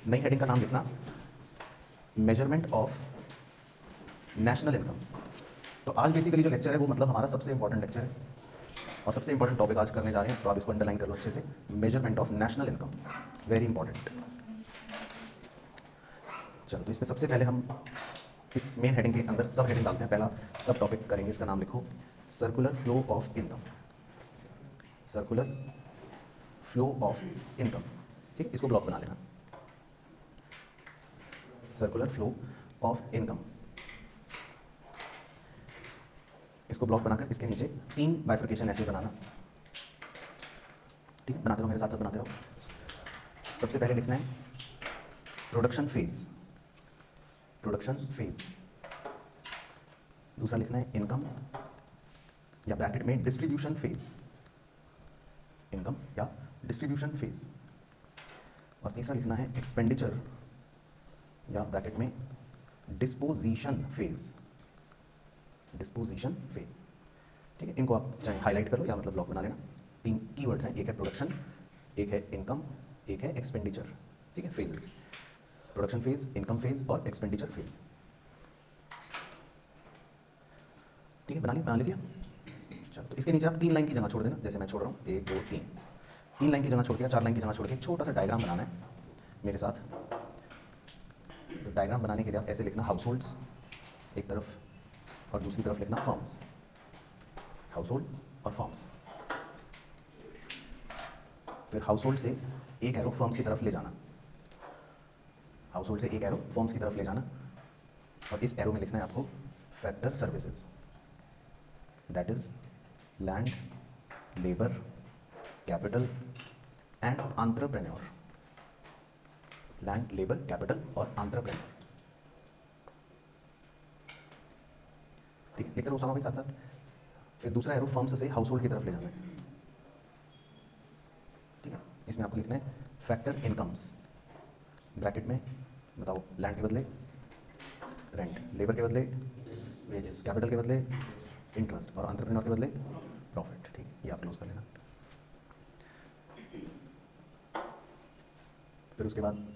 नई हेडिंग का नाम लिखना मेजरमेंट ऑफ नेशनल इनकम। तो आज बेसिकली जो लेक्चर है वो मतलब हमारा सबसे इंपॉर्टेंट लेक्चर है और सबसे इंपॉर्टेंट टॉपिक आज करने जा रहे हैं, तो आप इसको अंडरलाइन कर लो अच्छे से। Measurement of national income, very important. चलो, तो इसमें सबसे पहले हम इस मेन हेडिंग के अंदर सब हेडिंग डालते हैं। पहला सब टॉपिक करेंगे, इसका नाम लिखो circular flow of income. Circular flow of income, ठीक, इसको ब्लॉक बना लेना। सर्कुलर फ्लो ऑफ इनकम, इसको ब्लॉक बनाकर इसके नीचे 3 बाइफर्केशन ऐसे बनाना। ठीक है, बनाते रहो, मेरे साथ साथ बनाते रहो। सबसे पहले लिखना है प्रोडक्शन फेज, प्रोडक्शन फेज। दूसरा लिखना है इनकम या ब्रैकेट में डिस्ट्रीब्यूशन फेज, इनकम या डिस्ट्रीब्यूशन फेज। और तीसरा लिखना है एक्सपेंडिचर या ब्रैकेट में डिस्पोजिशन फेज, डिस्पोजिशन फेज। ठीक है, इनको आप चाहे हाईलाइट कर लो या मतलब ब्लॉक बना लेना। 3 कीवर्ड्स हैं, एक है प्रोडक्शन, एक है इनकम, एक है एक्सपेंडिचर। ठीक है, phases, production phase, income phase और एक्सपेंडिचर फेज। ठीक है, बना लिया। चलो, तो इसके नीचे आप 3 लाइन की जगह छोड़ देना, जैसे मैं छोड़ रहा हूँ 1 2 3। 3 लाइन की जगह छोड़ के, 4 लाइन की जगह छोड़ के एक छोटा सा डायग्राम बनाना है मेरे साथ। तो डायग्राम बनाने के लिए आप ऐसे लिखना हाउस होल्ड्स एक तरफ और दूसरी तरफ लिखना फर्म्स, हाउस होल्ड और फर्म्स। फिर हाउस होल्ड से एक एरो फर्म्स की तरफ ले जाना, हाउस होल्ड से एक एरो फर्म्स की तरफ ले जाना। और इस एरो में लिखना है आपको factor services, that is land, labour, capital and entrepreneur. Land, labour, capital और एंटरप्रेन्योर। ठीक है, लिखते रहो साथ साथ। फिर दूसरा एरो फर्म्स से हाउस होल्ड की तरफ ले जाना है। ठीक है, इसमें आपको लिखना है फैक्टर इनकम्स, ब्रैकेट में बताओ लैंड के बदले रेंट, लेबर के बदले वेजेस, कैपिटल के बदले इंटरेस्ट और एंटरप्रेन्योर के बदले प्रॉफिट। ठीक है, ये आप क्लोज कर लेना। फिर उसके बाद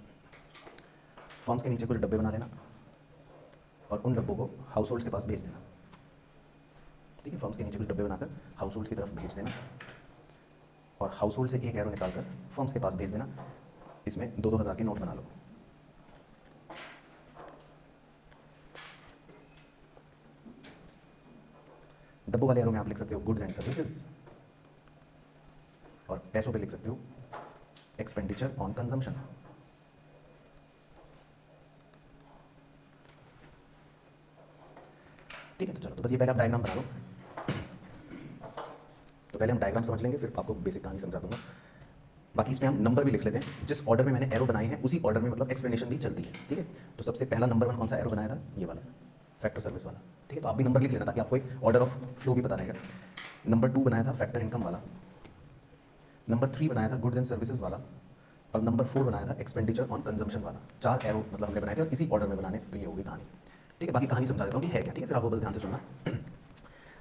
फर्म्स के नीचे कुछ डब्बे बना लेना और उन डब्बों को हाउस होल्ड्स के पास भेज देना। ठीक है, फर्म्स के नीचे कुछ डब्बे बनाकर हाउस होल्ड्स की तरफ भेज देना और हाउस होल्ड से एक एरो निकालकर फर्म्स के पास भेज देना। इसमें 2-2 हज़ार के नोट बना लो। डब्बों वाले एरो में आप लिख सकते हो गुड्स एंड सर्विसेज और पैसों पे लिख सकते हो एक्सपेंडिचर ऑन कंजम्पशन। ठीक है, तो चलो, तो बस ये पहले आप डायग्राम बना लो। तो पहले हम डायग्राम समझ लेंगे, फिर आपको बेसिक कहानी समझा दूंगा। बाकी इसमें हम नंबर भी लिख लेते हैं, जिस ऑर्डर में मैंने एरो बनाए हैं उसी ऑर्डर में मतलब एक्सप्लेनेशन भी चलती है। ठीक है, तो सबसे पहला नंबर 1 कौन सा एरो बनाया था, ये वाला फैक्टर सर्विस वाला। ठीक है, तो आप भी नंबर लिख लेना ताकि आपको एक ऑर्डर ऑफ फ्लो भी पता रहेगा। नंबर 2 बनाया था फैक्टर इनकम वाला, नंबर 3 बनाया था गुड्स एंड सर्विसेज वाला और नंबर 4 बनाया था एक्सपेंडिचर ऑन कंजम्पशन वाला। 4 एरो मतलब हमने बनाए थे और इसी ऑर्डर में बनाने। तो ये होगी कहानी। ठीक है, बाकी कहानी समझा देता हूँ कि है क्या। ठीक है, फिर आप वो बस ध्यान से सुनना।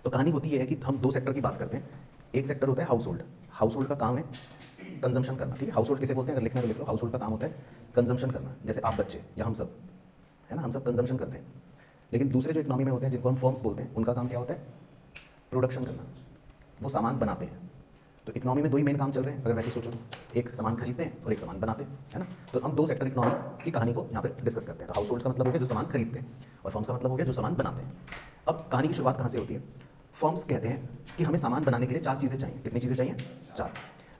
तो कहानी होती है कि हम 2 सेक्टर की बात करते हैं। एक सेक्टर होता है हाउस होल्ड, हाउस होल्ड का काम है कंजम्पशन करना। ठीक है, हाउस होल्ड किसे बोलते हैं, अगर लिखना तो लिख लो, हाउस होल्ड का काम होता है कंजम्पशन करना। जैसे आप बच्चे या हम सब, है ना, हम सब कंजम्पशन करते हैं। लेकिन दूसरे जो इकोनॉमी में होते हैं जिनको हम फर्म्स बोलते हैं, उनका काम क्या होता है, प्रोडक्शन करना। वो सामान बनाते हैं। तो इकोनॉमी में 2 ही मेन काम चल रहे हैं अगर वैसे सोचो तो, एक सामान खरीदते हैं और एक सामान बनाते हैं, है ना। तो हम 2 सेक्टर इकोनॉमी की कहानी को यहाँ पे डिस्कस करते हैं। तो हाउस होल्ड का मतलब हो गया जो सामान खरीदते हैं और फर्म्स का मतलब हो गया जो सामान बनाते हैं। अब कहानी की शुरुआत कहाँ से होती है, फर्म्स कहते हैं कि हमें सामान बनाने के लिए 4 चीज़ें चाहिए। कितनी चीज़ें चाहिए, 4।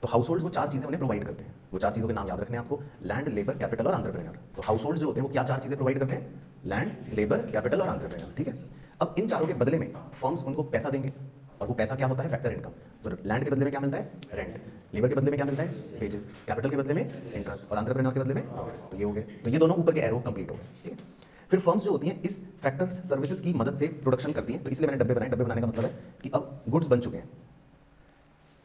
तो हाउस होल्ड वो 4 चीज़ें उन्हें प्रोवाइड करते हैं। वो 4 चीज़ों के नाम याद रखने हैं आपको, लैंड, लेबर, कैपिटल और एंटरप्रेन्योर। तो हाउस होल्ड जो होते हैं वो क्या 4 चीज़ें प्रोवाइड करते हैं, लैंड, लेबर, कैपिटल और एंटरप्रेन्योर। ठीक है, अब इन चारों के बदले में फर्म्स उनको पैसा देंगे और वो पैसा क्या होता है, फैक्टर इनकम। तो लैंड के बदले में क्या मिलता है, रेंट, लेबर के बदले में क्या मिलता है, वेजेस, कैपिटल के बदले में इंटरेस्ट और एंटरप्रेन्योर के बदले में प्रॉफिट। तो ये हो गए, तो ये दोनों ऊपर के एरो कंप्लीट हो गए। ठीक है, फिर फर्म्स जो होती हैं इस फैक्टर सर्विसेज की मदद से प्रोडक्शन करती हैं। तो इसलिए मैंने डब्बे बनाए। डब्बे बनाने का मतलब है कि अब गुड्स बन चुके हैं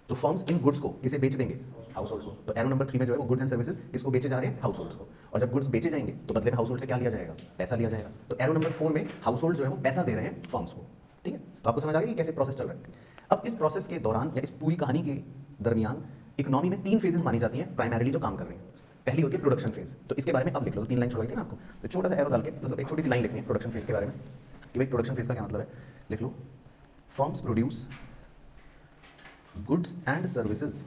तो फर्म्स इन गुड्स को किसे बेच देंगे, हाउस होल्ड को। तो एरो नंबर 3 में जो है वो गुड्स एंड सर्विसेज किसको बेचे जा रहे हैं, हाउस होल्ड्स को। और जब गुड्स बेचे जाएंगे तो बदले में हाउस होल्ड से क्या लिया जाएगा, पैसा लिया जाएगा। तो एरो नंबर 4 में हाउस होल्ड जो है वो पैसा दे रहे हैं फर्म्स को। ठीक है, तो आपको समझ आ गया कि कैसे प्रोसेस चल रहा है। अब इस प्रोसेस के दौरान या इस पूरी कहानी के दरमियान इकोनॉमी में 3 फेजेस मानी जाती हैं प्राइमरीली जो काम कर रही हैं। पहली होती है प्रोडक्शन फेज। तो इसके बारे में अब लिख लो, 3 लाइन छुड़वाई थी ना आपको, तो छोटा सा एरो डाल के मतलब एक छोटी सी लाइन लिखनी है प्रोडक्शन फेज के बारे में कि भाई प्रोडक्शन फेज का क्या मतलब है। लिख लो, firms produce goods and services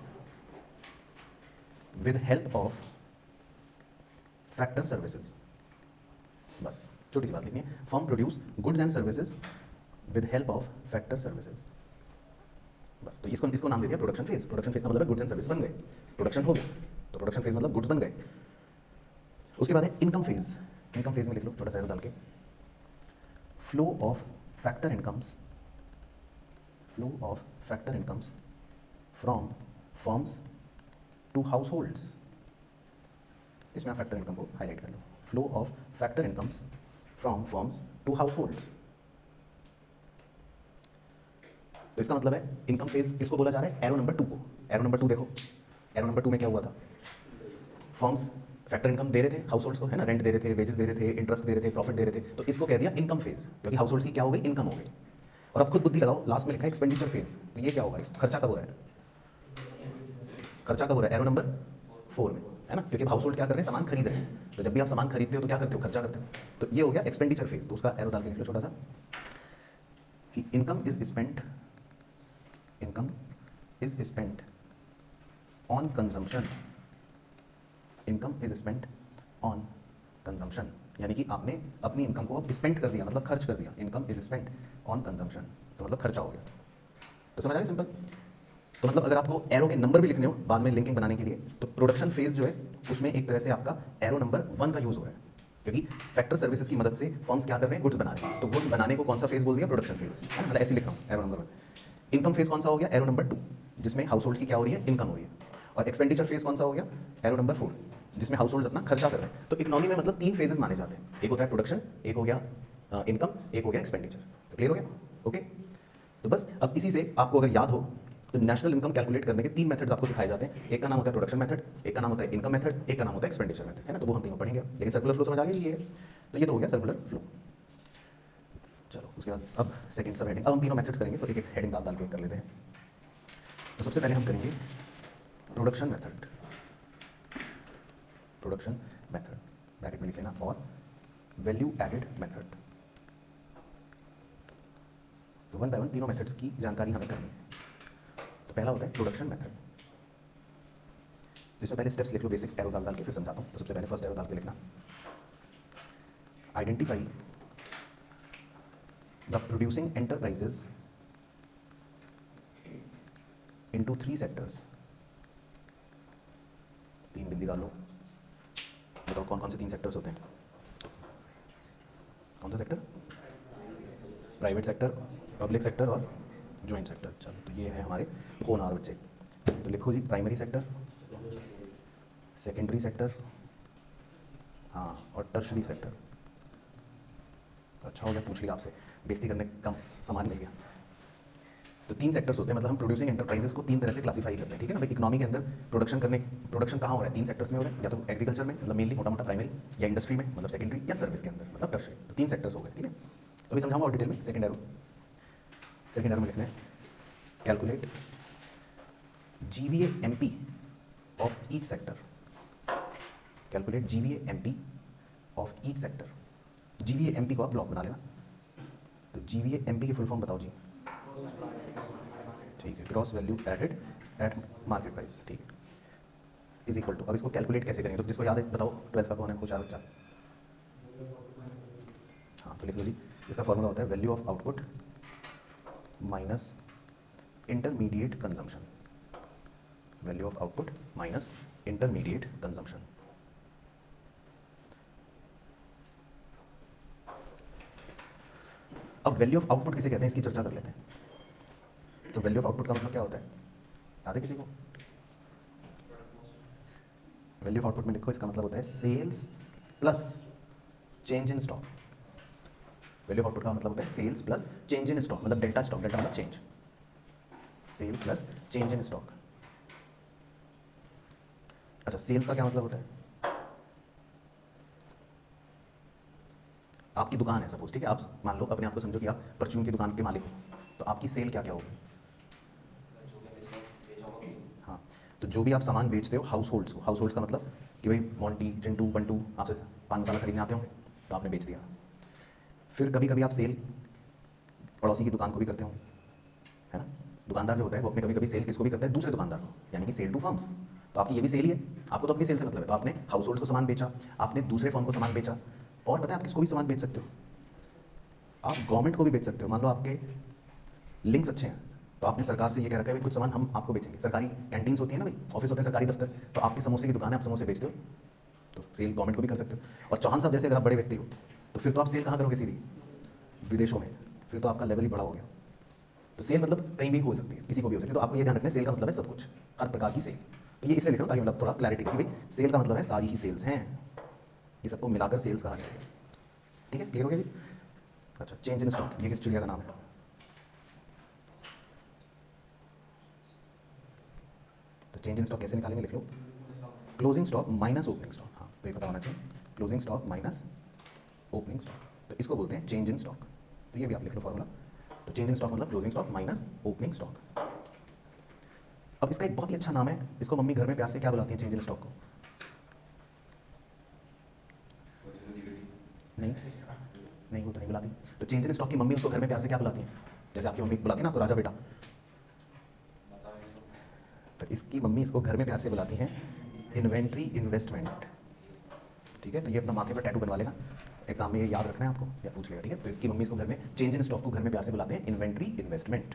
with help of factor services. बस छोटी सी बात लिखनी है, firm produce goods and services with help of factor services. बस तो इसको इसको नाम दे दिया प्रोडक्शन फेज। प्रोडक्शन फेज का मतलब है गुड्स एंड सर्विस बन गए, प्रोडक्शन हो गया, तो प्रोडक्शन फेज मतलब गुड्स बन गए। उसके बाद है इनकम फेज। इनकम फेज में लिख लो छोटा सा एरो डाल के, flow of factor incomes, flow of factor incomes from firms to household. इसमें आप फैक्टर इनकम को हाईलाइट कर लो, flow of factor incomes from firms to household. तो इसका मतलब है इनकम फेज किसको बोला जा रहा है, एरो नंबर 2 को। एरो नंबर 2 देखो, एरो नंबर 2 में क्या हुआ था, फर्म्स फैक्टर इनकम दे रहे थे हाउस होल्ड्स को, है ना, रेंट दे रहे थे, वेजेस दे रहे थे, इंटरेस्ट दे रहे थे, प्रॉफिट दे रहे थे, तो इसको कह दिया इनकम फेज, क्योंकि हाउस होल्ड्स की क्या हो गई, इनकम हो गई। और अब खुद बुद्धि लगाओ, लास्ट में लिखा है एक्सपेंडिचर फेज, तो ये क्या होगा, इस खर्चा कब हो रहा है, खर्चा कब हो रहा है, एरो नंबर 4 में, है ना, क्योंकि हाउस होल्ड क्या कर रहे हैं, सामान खरीद रहे हैं। तो जब भी आप सामान खरीदते हो तो क्या करते हो, खर्चा करते हो। तो ये हो गया एक्सपेंडिचर फेज, तो उसका एरो डाल के लिख लो छोटा सा कि income is spent, income is spent on consumption, income is spent on consumption, यानी कि आपने अपनी इनकम को अब स्पेंड कर दिया, मतलब खर्च कर दिया। Income is spent on consumption, तो मतलब खर्चा हो गया। तो समझ आ गया सिंपल। तो मतलब अगर आपको एरो के नंबर भी लिखने हो बाद में लिंकिंग बनाने के लिए, तो प्रोडक्शन फेज जो है उसमें एक तरह से आपका एरो नंबर 1 का यूज हो रहा है, क्योंकि फैक्टर सर्विसेज की मदद से फर्म्स क्या कर रहे हैं, गुड्स बना रहे हैं। तो गुड्स बनाने को कौन सा फेज बोल दिया, प्रोडक्शन फेज, है ना, मतलब ऐसे लिख रहा हूँ एरो नंबर 1। इनकम फेज कौन सा हो गया, एरो नंबर 2, जिसमें हाउस होल्ड्स की क्या हो रही है, इनकम हो रही है। और एक्सपेंडिचर फेज कौन सा हो गया, एरो नंबर 4, जिसमें हाउस होल्ड्स अपना खर्चा कर रहे हैं। तो इकोनॉमी में मतलब 3 फेजेस माने जाते हैं, एक होता है प्रोडक्शन, एक हो गया इनकम, एक हो गया एक्सपेंडिचर। तो क्लियर हो गया, ओके। तो बस अब इसी से आपको अगर याद हो तो नेशनल इनकम कैलकुलेट करने के 3 मेथड्स आपको सिखाए जाते हैं। एक का नाम होता है प्रोडक्शन मेथड, एक का नाम होता है इनकम मेथड, एक का नाम होता है एक्सपेंडिचर मेथड, है ना। तो वो हम तीनों पढ़ेंगे, लेकिन सर्कुलर फ्लो समझ आ गया ये है, तो ये तो हो गया सर्कुलर फ्लो। चलो उसके बाद अब सेकंड सब हेडिंग, अब हम तीनों मेथड्स करेंगे, तो एक एक हेडिंग डाल के कर लेते हैं। तो सबसे पहले हम करेंगे production method, production method bracket में लिख लेना, और वैल्यू एडेड मेथड। तो 1 बाय 1 तीनों मेथड्स की जानकारी हमें करनी है। तो पहला होता है प्रोडक्शन मेथड। तो इसमें पहले स्टेप्स लिख लो, बेसिक एरो डाल के फिर समझाता हूँ। तो सबसे पहले फर्स्ट एरो डाल के लिखना, identify the producing enterprises into 3 sectors. 3 बिंदी डाल लो, बताओ कौन कौन से 3 सेक्टर्स होते हैं, कौन सा sector, private sector, public sector और जॉइंट सेक्टर। चलो तो ये है हमारे होनहार बच्चे। तो लिखो जी, प्राइमरी सेक्टर, सेकेंडरी सेक्टर, हाँ, और टर्शरी सेक्टर। तो अच्छा हो गया, पूछ लिया आपसे, बेइज्जती करने का कम सामान मिल गया। तो 3 सेक्टर्स होते हैं, मतलब हम प्रोड्यूसिंग एंटरप्राइजेस को 3 तरह से क्लासीफाई करते हैं, ठीक है ना भाई। इकोनॉमी के अंदर प्रोडक्शन कहाँ हो रहा है, 3 सेक्टर्स में हो रहा है, या तो एग्रीकल्चर में मतलब मेनली मोटा मोटा प्राइमरी, या इंडस्ट्री में मतलब सेकेंडरी, या सर्विस के अंदर मतलब टर्शरी। तो 3 सेक्टर्स हो गए, ठीक है। तो अभी समझाऊंगा और डिटेल में। सेकेंड एरो में लिखना है, calculate GVA-MP of each sector, calculate GVA-MP of each sector. GVA-MP को आप ब्लॉक बना लेना। तो GVA-MP की फुल फॉर्म बताओ जी, ठीक है, gross value added at market price, ठीक है, इज इक्वल टू। अब इसको कैलकुलेट कैसे करेंगे, तो जिसको याद है बताओ, 12th का कौन है होशियार बच्चा, हाँ तो लिख लो जी। इसका फॉर्मूला होता है value of output minus intermediate consumption, value of output minus intermediate consumption. अब वैल्यू ऑफ आउटपुट किसे कहते हैं, इसकी चर्चा कर लेते हैं। तो वैल्यू ऑफ आउटपुट का मतलब क्या होता है, याद है किसी को? वैल्यू ऑफ आउटपुट में लिखो, इसका मतलब होता है sales plus change in stock. Value of output का मतलब होता है sales plus change in stock, मतलब डेल्टा स्टॉक, डेल्टा मतलब change, sales plus change in stock. अच्छा, सेल्स का क्या मतलब होता है, आपकी दुकान है सपोज, ठीक है, आप मान लो अपने आप को समझो कि आप परचून की दुकान के मालिक हो, तो आपकी सेल क्या क्या होगी, हाँ, तो जो भी आप सामान बेचते हो हाउस होल्ड्स को, हाउस होल्ड्स का मतलब कि भाई मोंटी चिंटू बंटू आपसे पान मसाला खरीदने आते होंगे तो आपने बेच दिया। फिर कभी कभी आप सेल पड़ोसी की दुकान को भी करते होंगे, है ना। दुकानदार जो होता है वो अपने कभी कभी सेल किसको भी करता है, दूसरे दुकानदार को, यानी कि सेल टू फर्म्स। तो आपकी ये भी सेल ही है, आपको तो अपनी सेल से मतलब है। तो आपने हाउस होल्ड को सामान बेचा, आपने दूसरे फर्म को सामान बेचा, और पता है आप किसको भी सामान बेच सकते हो, आप गवर्नमेंट को भी बेच सकते हो। मान लो आपके लिंक्स अच्छे हैं तो आपने सरकार से ये कह रखा है भाई कुछ सामान हम आपको बेचेंगे। सरकारी कैंटीन्स होती है ना भाई, ऑफिस होते हैं सरकारी दफ्तर, तो आपके समोसे की दुकान है, आप समोसे बेचते हो तो सेल गवर्नमेंट को भी कर सकते हो। और चौहान साहब जैसे अगर आप बड़े व्यक्ति हो तो फिर तो आप सेल कहाँ करोगे, सीधी विदेशों में, फिर तो आपका लेवल ही बड़ा हो गया। तो सेल मतलब कहीं भी हो सकती है, किसी को भी हो सकती है। तो आपको ये ध्यान रखना है सेल का मतलब है सब कुछ, हर प्रकार की सेल। तो ये इसलिए लिख रहा हूँ ताकि मतलब थोड़ा क्लैरिटी कि भाई सेल का मतलब है सारी ही सेल्स हैं, ये सबको मिलाकर सेल्स कहा जाएगा। ठीक है, क्लियर हो गया जी। अच्छा, चेंज इन स्टॉक, ये किस चिड़िया का नाम है? तो चेंज इन स्टॉक कैसे निकालेंगे, लिख लो closing stock minus opening stock. हाँ, तो ये पता होना चाहिए, closing stock minus opening stock, तो इसको बोलते हैं चेंज इन स्टॉक। तो ये भी आप लिख लो फॉर्मूला। तो चेंज इन स्टॉक मतलब closing stock minus opening stock. अब इसका एक बहुत ही अच्छा नाम है, इसको मम्मी घर में प्यार से क्या बुलाती हैं चेंज इन स्टॉक को? नहीं नहीं, वो तो नहीं बुलाती। तो चेंज इन स्टॉक की मम्मी उसको घर में प्यार से क्या बुलाती हैं? जैसे आपकी मम्मी बुलाती है ना आपको राजा बेटा, तो इसकी मम्मी इसको घर में प्यार से बुलाती हैं इन्वेंट्री इन्वेस्टमेंट। ठीक है, तो ये अपना माथे पर टैटू बनवा लेना, एग्जाम में ये याद रखना है आपको, या पूछ लेगा। ठीक है, तो इसकी मम्मी इसको घर में चेंज इन स्टॉक को घर में प्यार से बुलाते हैं इन्वेंट्री इन्वेस्टमेंट।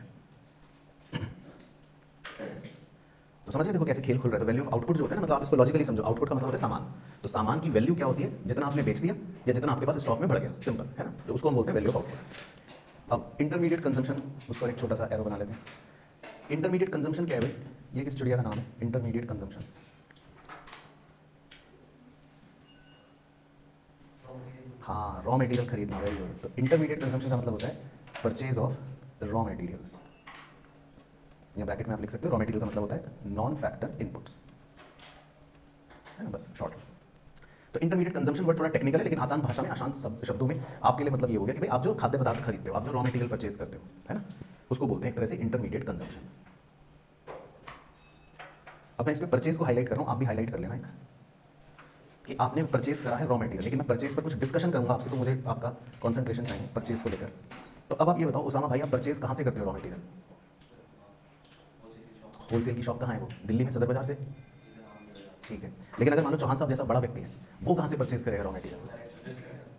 तो समझ गए, देखो कैसे खेल खुल रहा है। तो वैल्यू ऑफ आउटपुट जो होता है ना, मतलब आप इसको लॉजिकली समझो, आउटपुट का मतलब होता है सामान। तो सामान की वैल्यू क्या होती है, जितना आपने बेच दिया या जितना आपके पास स्टॉक में बढ़ गया, सिंपल है ना। तो उसको हम बोलते हैं वैल्यू ऑफ आउटपुट। अब इंटरमीडिएट कंजम्पशन, उस पर एक छोटा सा एरो बना लेते हैं। इंटरमीडिएट कंजम्पशन क्या है भाई, ये किस चिड़िया का नाम है, इंटरमीडिएट कंजम्पशन? हाँ, रॉ मटेरियल खरीदना, वेरी गुड। तो इंटरमीडिएट कंजम्पशन का मतलब होता है परचेज ऑफ रॉ मटेरियल्स, या ब्रैकेट में आप लिख सकते हो रॉ मटेरियल का मतलब होता है नॉन फैक्टर इनपुट्स, है ना, बस शॉर्ट। तो इंटरमीडिएट कंजम्पशन वर्ड थोड़ा टेक्निकल है, लेकिन आसान भाषा में, आसान शब्दों में आपके लिए मतलब ये हो गया कि भाई आप जो खाद्य पदार्थ खरीदते हो, आप जो रॉ मटेरियल परचेज करते हो, है ना, उसको बोलते हैं एक तरह से इंटरमीडिएट कंजम्पशन। अब मैं इस पर परचेज को हाईलाइट कर रहा हूँ, आप भी हाईलाइट कर लेना एक, कि आपने परचेज करा है रॉ मटेरियल, लेकिन मैं परचेज पर कुछ डिस्कशन करूँगा आपसे, तो मुझे आपका कॉन्सेंट्रेशन चाहिए परचेज को लेकर। तो अब आप ये बताओ उसामा भाई, आप परचेज कहाँ से करते हो रॉ मटेरियल? होलसेल की शॉप कहाँ है वो, दिल्ली में सदर बाजार से? ठीक है, लेकिन अगर मान लो चौहान साहब जैसा बड़ा व्यक्ति है, वो कहाँ से परचेज करेगा रॉ मटेरियल?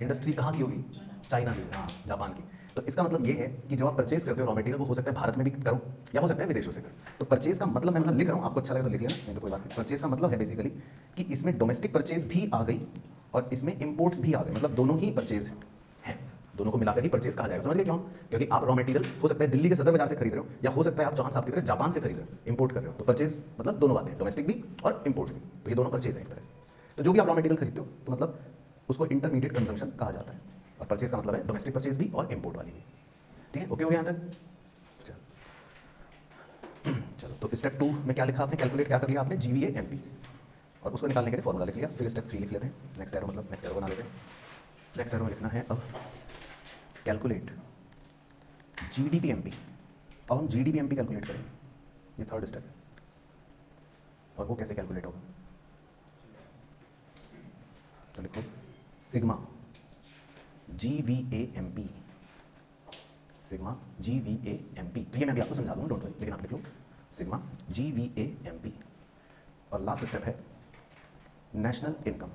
इंडस्ट्री कहाँ की होगी, चाइना की, हाँ जापान की। तो इसका मतलब ये है कि जब आप परचेज करते हो रॉ मटेरियल, वो हो सकता है भारत में भी करो या हो सकता है विदेशों से करो। तो परचेज का मतलब मैं मतलब लिख रहा हूँ, आपको अच्छा लगे तो लिख लेना, नहीं तो कोई बात नहीं। परचेज का मतलब है बेसिकली कि इसमें डोमेस्टिक परचेज भी आ गई और इसमें इम्पोर्ट्स भी आ गए, मतलब दोनों ही परचेज हैं, दोनों को मिलाकर ही परचेज कहा जाएगा। समझ गए क्यों? क्योंकि आप रॉ मटेरियल हो सकता है दिल्ली के सदर बाजार से खरीद रहे हो, या हो सकता है आप चौहान साहब की तरह जापान से खरीद रहे हो, इंपोर्ट कर रहे हो। तो परचेज मतलब दोनों बातें, डोमेस्टिक भी और इंपोर्ट भी, तो ये दोनों परचेज है एक तरह से। तो जो भी आप रॉ मटेरियल खरीदते हो तो मतलब उसको इंटरमीडिएट कंजम्पशन कहा जाता है, और परचेज का मतलब है डोमेस्टिक परचेज भी और इंपोर्ट वाली भी। ठीक है, ओके हो गया यहाँ तक? चलो, तो स्टेप 2 में क्या लिखा आपने, कैलकुलेट क्या कर लिया आपने, GVA MP, और उसको निकालने के लिए फॉर्मूला लिख लिया। फिर स्टेप 3 लिख लेते हैं, नेक्स्ट एरो मतलब नेक्स्ट एरो बना लेते हैं। नेक्स्ट एरो में लिखना है अब कैलकुलेट GDP MP। अब हम GDP MP कैलकुलेट करेंगे, ये थर्ड स्टेप है। और वो कैसे कैलकुलेट होगा, तो लिखो sigma GVA MP, sigma GVA MP। तो ये मैं भी आपको समझा दूंगा, डोंट वरी, लेकिन आप लिख लो सिग्मा GVA MP। और लास्ट स्टेप है नेशनल इनकम,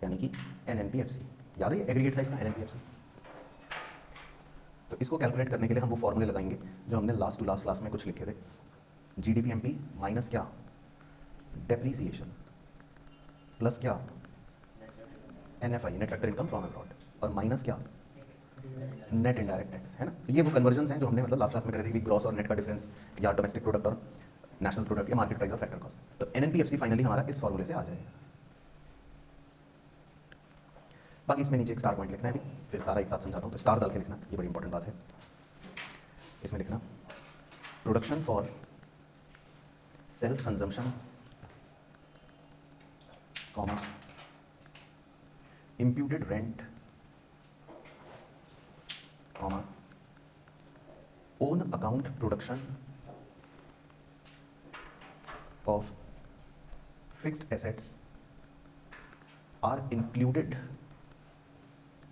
यानी कि NNPFC। याद है एग्रीगेट था इसका, NNPFC। तो इसको कैलकुलेट करने के लिए हम वो फॉर्मूले लगाएंगे जो हमने लास्ट टू लास्ट क्लास में कुछ लिखे थे। GDP MP माइनस क्या, डेप्रीसिएशन, प्लस क्या, NFI net factor income from abroad, और माइनस क्या, नेट इनडायरेक्ट टैक्स, है ना। तो ये वो कन्वर्जन्स हैं जो हमने मतलब लास्ट क्लास में करे थे कि ग्रॉस और नेट का डिफरेंस, या डोमेस्टिक प्रोडक्ट और नेशनल प्रोडक्ट, या मार्केट प्राइस और फैक्टर कॉस्ट। तो NNPFC फाइनली हमारा इस फॉर्मूले से आ जाएगा। बाकी इसमें नीचे एक स्टार पॉइंट लिखना है, भी फिर सारा एक साथ समझाता हूँ। तो स्टार डाल के लिखना, ये बड़ी इंपॉर्टेंट बात है। इसमें लिखना production for self consumption, comma imputed rent, comma own account production of fixed assets are included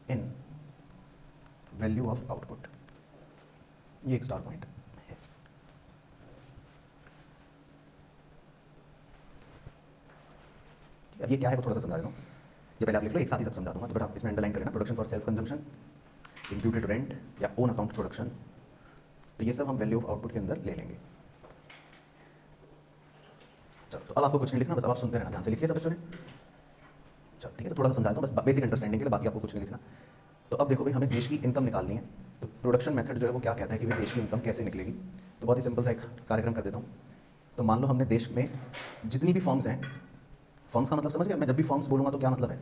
in value of output. ये एक स्टार पॉइंट है। अब ये क्या है वो थोड़ा सा समझा देता हूँ। ये पहले आप लिख लो, एक साथ ही सब समझा दूंगा, तो बट आप इसमें अंडरलाइन करें ना, production for self consumption, imputed rent या ओन अकाउंट प्रोडक्शन, तो ये सब हम वैल्यू ऑफ आउटपुट के अंदर ले लेंगे। चलो, तो अब आपको कुछ नहीं लिखना, बस अब आप सुनते रहना, ध्यान से लिखिए सब बच्चों ने। चलो ठीक है, तो थोड़ा सा समझाता हूँ बस बेसिक अंडरस्टैंडिंग के लिए, बाकी आपको कुछ नहीं लिखना। तो अब देखो भाई, हमें देश की इनकम निकालनी है, तो प्रोडक्शन मेथड जो है वो क्या कहता है कि भाई देश की इनकम कैसे निकलेगी। तो बहुत ही सिंपल सा एक कार्यक्रम कर देता हूँ। तो मान लो हमने देश में जितनी भी फॉर्म्स हैं, फॉर्म्स का मतलब समझ गया, मैं जब भी फॉर्म्स बोलूँगा तो क्या मतलब है,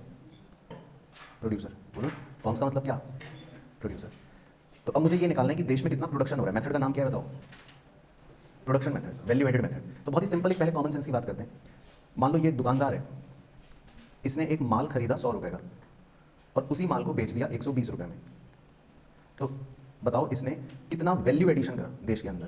प्रोड्यूसर, बोलो फॉर्म्स का मतलब क्या, प्रोड्यूसर। तो अब मुझे ये निकालना है कि देश में कितना प्रोडक्शन हो रहा है। मेथड का नाम क्या है बताओ, production method, value added method. तो बहुत ही सिंपल, एक पहले कॉमन सेंस की बात करते हैं। मान लो ये दुकानदार है, इसने एक माल खरीदा 100 रुपये का और उसी माल को बेच दिया 120 रुपये में। तो बताओ इसने कितना वैल्यू एडिशन करा देश के अंदर,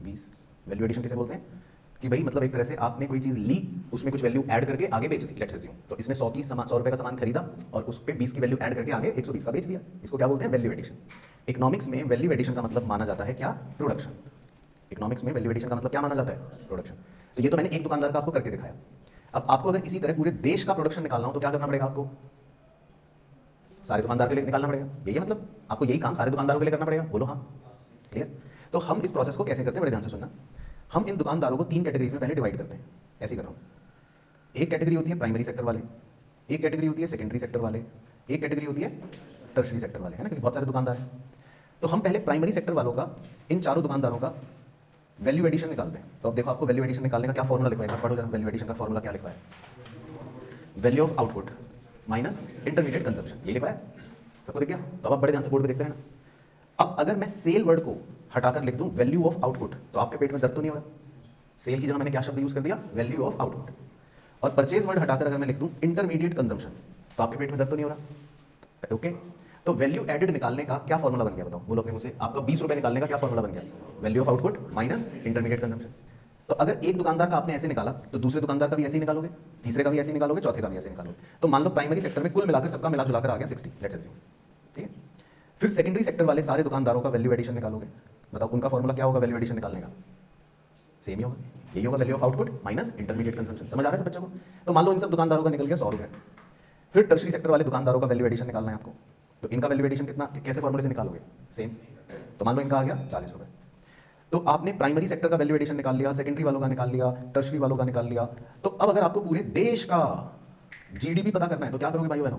20। वैल्यू एडिशन किसे बोलते हैं कि भाई मतलब एक तरह से आपने कोई चीज़ ली, उसमें कुछ वैल्यू ऐड करके आगे बेच दी, लेट्स अज्यूम। तो इसने 100 रुपये का सामान खरीदा और उस पर 20 की वैल्यू ऐड करके आगे 120 का बेच दिया। इसको क्या बोलते हैं, वैल्यू एडिशन। इकोनॉमिक्स में वैल्यू एडिशन का मतलब माना जाता है क्या, प्रोडक्शन। इकोनॉमिक्स में वैल्यू एडिशन का मतलब क्या माना जाता है, प्रोडक्शन। तो ये तो मैंने एक दुकानदार का आपको करके दिखाया। अब आपको अगर इसी तरह पूरे देश का प्रोडक्शन निकालना हो तो क्या करना पड़ेगा, आपको सारे दुकानदार के लिए निकालना पड़ेगा। यही है मतलब, आपको यही काम सारे दुकानदारों के लिए करना पड़ेगा, बोलो हाँ, क्लियर। तो हम इस प्रोसेस को कैसे करते हैं, बड़े ध्यान से सुनना। हम इन दुकानदारों को 3 कैटेगरीज में पहले डिवाइड करते हैं, ऐसे कर रहा हूँ। एक कैटेगरी होती है प्राइमरी सेक्टर वाले, एक कैटेगरी होती है सेकेंडरी सेक्टर वाले, एक कैटेगरी होती है टर्शरी सेक्टर वाले, है ना, क्योंकि बहुत सारे दुकानदार हैं। तो हम पहले प्राइमरी सेक्टर वालों का, इन चारों दुकानदारों का वैल्यू एडिशन निकालते हैं। तो अब देखो आपको वैल्यू एडिशन निकालने का क्या फॉर्मूला लिखा है, पढ़ो जरा। वैल्यू एडिशन का फॉर्मूला क्या लिखा है, value of output minus intermediate consumption, ये लिखा है, सबको दिख गया। तो अब आप बड़े ध्यान से बोर्ड पे देखते हैं ना। अब अगर मैं सेल वर्ड को हटाकर लिख दूं वैल्यू ऑफ आउटपुट, तो आपके पेट में दर्द तो नहीं हो रहा। सेल की जगह मैंने क्या शब्द यूज कर दिया, वैल्यू ऑफ आउटपुट। और परचेज वर्ड हटाकर अगर मैं लिख दूं इंटरमीडिएट कंजम्पशन, तो आपके पेट में दर्द तो नहीं हो रहा। ओके, तो वैल्यू एडेड निकालने का क्या फॉर्मूला बन गया, बताओ, बोलो अपने मुझे। आपका 20 रुपये निकालने का क्या फॉर्मूला बन गया, value of output minus intermediate consumption. तो अगर एक दुकानदार का आपने ऐसे निकाला, तो दूसरे दुकानदार का भी ऐसे ही निकालोगे, तीसरे का भी ऐसे ही निकालोगे, चौथे का भी ऐसे निकालोगे। तो मान लो प्राइमरी सेक्टर में कुल मिलाकर सबका मिला जुलाकर आ गया 60, लेट्स अज्यूम, ठीक है। फिर सेकेंडरी सेक्टर वाले सारे दुकानदारों का वैल्यू एडिशन निकालोगे, बताओ उनका फॉर्मूला क्या होगा वैल्यू एडिशन निकालने का, सेम ही होगा, यही होगा, value of output minus intermediate consumption. समझ आ रहा है सब बच्चों को। तो मान लो इन सब दुकानदारों का निकल गया 100 रुपये। फिर टर्शरी सेक्टर वाले दुकानदारों का वैल्यू एडिशन निकालना है आपको, तो इनका वैल्यू एडिशन कितना, कैसे फॉर्मूले से निकालोगे, सेम। तो मान लो इनका आ गया 40 रुपये। तो आपने प्राइमरी सेक्टर का वैल्यू एडिशन निकाल लिया, सेकेंडरी वालों का निकाल लिया, टर्शरी वालों का निकाल लिया। तो अब अगर आपको पूरे देश का जीडीपी पता करना है तो क्या करोगे भाइयों बहनों,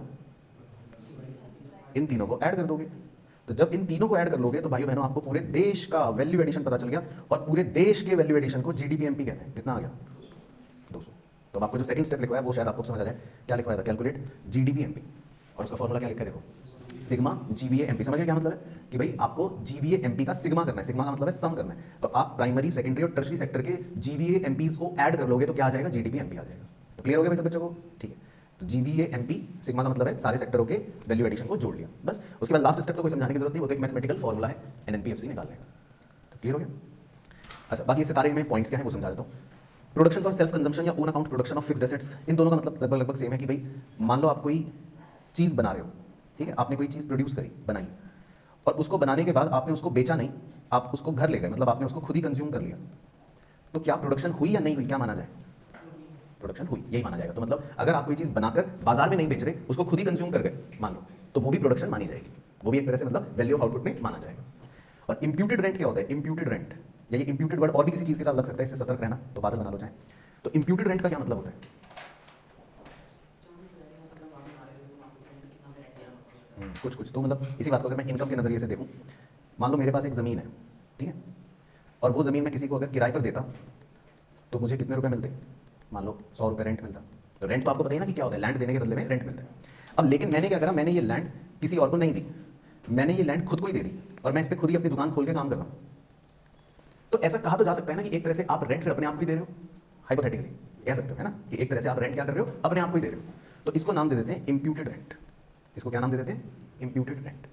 इन तीनों को ऐड कर दोगे। तो जब इन तीनों को ऐड कर लोगे तो भाइयों बहनों आपको पूरे देश का वैल्यू एडिशन पता चल गया, और पूरे देश के वैल्यू एडिशन को जीडीपी एमपी कहते हैं। कितना आ गया, 200। तो आपको जो सेकंड स्टेप लिखा है वो शायद आपको समझ आ जाए, क्या लिखा था, कैलकुलेट जीडीपी एमपी, और उसका फॉर्मूला क्या लिखा है देखो, सिग्मा जीवीए एमपी। समझ गए क्या मतलब है, कि भाई आपको जीवीए एमपी का सिग्मा करना है, सिग्मा का मतलब है सम करना है। तो आप प्राइमरी सेकेंडरी और टर्शरी सेक्टर के जीवीए एमपीज को ऐड कर लोगे तो क्या आ जाएगा, जीडीपी एमपी आ जाएगा। तो क्लियर हो गया भाई सब बच्चों को, ठीक है। तो जीवीए एमपी सिग्मा का मतलब है सारे सेक्टरों के वैल्यू एडिशन को जोड़ लिया, बस। उसके बाद लास्ट स्टेप तो कोई समझाने की जरूरत नहीं, वो तो एक मैथमेटिकल फॉर्मूला है एनएनपीएफसी निकालने का। तो क्लियर हो गया। अच्छा, बाकी इससे सारे में पॉइंट्स क्या है वो समझा देता हूँ। प्रोडक्शन फॉर सेल्फ कंजम्पशन या own account production of fixed assets, इन दोनों का मतलब लगभग सेम है कि भाई मान लो आप कोई चीज़ बना रहे हो, ठीक है, आपने कोई चीज़ प्रोड्यूस करी, बनाई, और उसको बनाने के बाद आपने उसको बेचा नहीं, आप उसको घर ले गए, मतलब आपने उसको खुद ही कंज्यूम कर लिया। तो क्या प्रोडक्शन हुई या नहीं हुई, क्या माना जाए, प्रोडक्शन हुई, यही माना जाएगा। तो मतलब अगर आप कोई चीज़ बनाकर बाजार में नहीं बेच रहे, उसको खुद ही कंज्यूम कर गए मान लो, तो वो भी प्रोडक्शन मानी जाएगी, वो भी एक तरह से मतलब वैल्यू ऑफ आउटपुट में माना जाएगा। और इंप्यूटेड रेंट क्या होता है, इंप्यूटेड रेंट, या ये इंप्यूटेड वर्ड और भी किसी चीज़ के साथ लग सकता है, इससे सतर्क रहना, तो बादल बना लो चाहे। तो इंप्यूटेड रेंट का क्या मतलब होता है, कुछ तो मतलब इसी बात को अगर मैं इनकम के नज़रिए से देखूं, मान लो मेरे पास एक ज़मीन है, ठीक है, और वो ज़मीन मैं किसी को अगर किराए पर देता तो मुझे कितने रुपए मिलते, मान लो 100 रुपये रेंट मिलता। तो रेंट तो आपको पता ही ना कि क्या होता है, लैंड देने के बदले में रेंट मिलता है। अब लेकिन मैंने क्या करा, मैंने ये लैंड किसी और को नहीं दी, मैंने ये लैंड खुद को ही दे दी, और मैं इस पर खुद ही अपनी दुकान खोल के काम कर रहा हूँ। तो ऐसा कहा तो जा सकता है ना कि एक तरह से आप रेंट फिर अपने आप को ही दे रहे हो, हाइपोथेटिकली कह सकते हो, है ना, कि एक तरह से आप रेंट क्या कर रहे हो, अपने आप को ही दे रहे हो। तो इसको नाम दे देते हैं इम्प्यूटेड रेंट। इसको क्या नाम दे देते हैं, इम्प्यूटेड रेंट।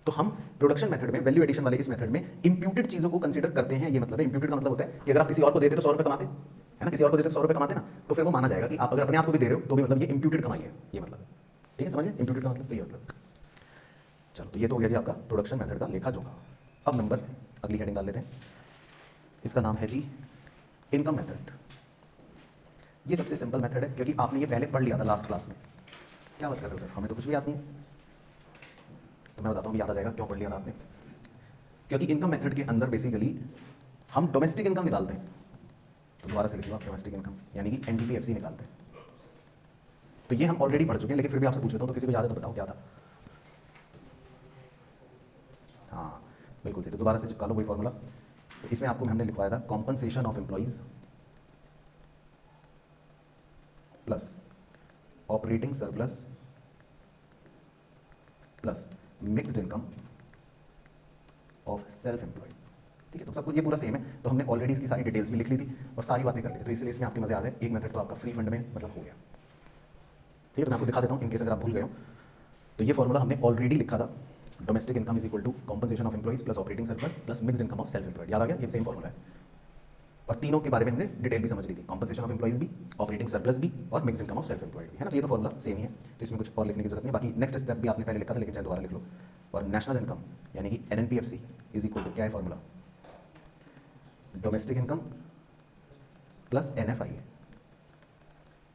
तो हम प्रोडक्शन मेथड में, वैल्यू एडिशन वाले इस मेथड में इम्प्यूटेड चीज़ों को कंसीडर करते हैं। ये मतलब है, इम्प्यूटेड का मतलब होता है कि अगर आप किसी और को देते तो 100 रुपये कमाते, है ना, किसी और को देते तो 100 रुपये कमाते ना, तो फिर वो माना जाएगा कि आप अगर अपने आप को भी दे रहे हो तो भी मतलब ये इम्प्यूटेड कमाई है, ये मतलब, ठीक है, समझिए इम्प्यूटेड का मतलब तो ये मतलब। चलो, तो ये तो हो गया जी आपका प्रोडक्शन मेथड का लेखा जोखा। अब नंबर अगली हेडिंग डाल लेते हैं, इसका नाम है जी इनकम मेथड। ये सबसे सिंपल मेथड है क्योंकि आपने ये पहले पढ़ लिया था लास्ट क्लास में। क्या बात कर रहे हो सर, हमें तो कुछ भी याद नहीं है। तो मैं बताता हूँ याद आ जाएगा क्यों पढ़ लिया था आपने। क्योंकि इनकम मेथड के अंदर बेसिकली हम डोमेस्टिक इनकम निकालते हैं। तो दोबारा से लिख लो आप, डोमेस्टिक इनकम यानी कि एनडीपीएफसी निकालते हैं। तो ये हम ऑलरेडी पढ़ चुके हैं, लेकिन फिर भी आपसे पूछ लेता हूँ, तो किसी को याद है तो बताओ क्या था। हाँ बिल्कुल सही, तो दोबारा से चिपका लो वही फॉर्मूला। तो इसमें आपको हमने लिखवाया था compensation of employees plus operating surplus plus mixed income of self employed. ठीक है, तो सब कुछ ये पूरा सेम है। तो हमने ऑलरेडी इसकी सारी डिटेल्स भी लिख ली थी और सारी बातें कर ली थी, तो इसलिए इसमें आपके मजे आ गए। एक मेथड तो आपका फ्री फंड में मतलब हो गया। ठीक है, तो मैं आपको दिखा देता हूँ इनकेस अगर आप भूल गए हो। तो ये फॉर्मूला हमने ऑलरेडी लिखा था, domestic income is equal to compensation of employees plus operating surplus plus mixed income of self employed. याद आ गया, ये सेम फॉर्मूला है। और तीनों के बारे में हमने डिटेल भी समझ ली थी, कॉम्पनसेशन ऑफ एम्प्लॉइज भी, ऑपरेटिंग सरप्लस भी और mixed income of self employed भी, है ना। तो ये तो फॉर्मूला सेम ही है, तो इसमें कुछ और लिखने की जरूरत नहीं। बाकी नेक्स्ट स्टेप भी आपने पहले लिखा था, लेकिन चाहे दोबारा लिख लो। और नेशनल इनकम यानी कि एनएनपीएफसी इज इक्वल टू क्या है formula, domestic income plus NFI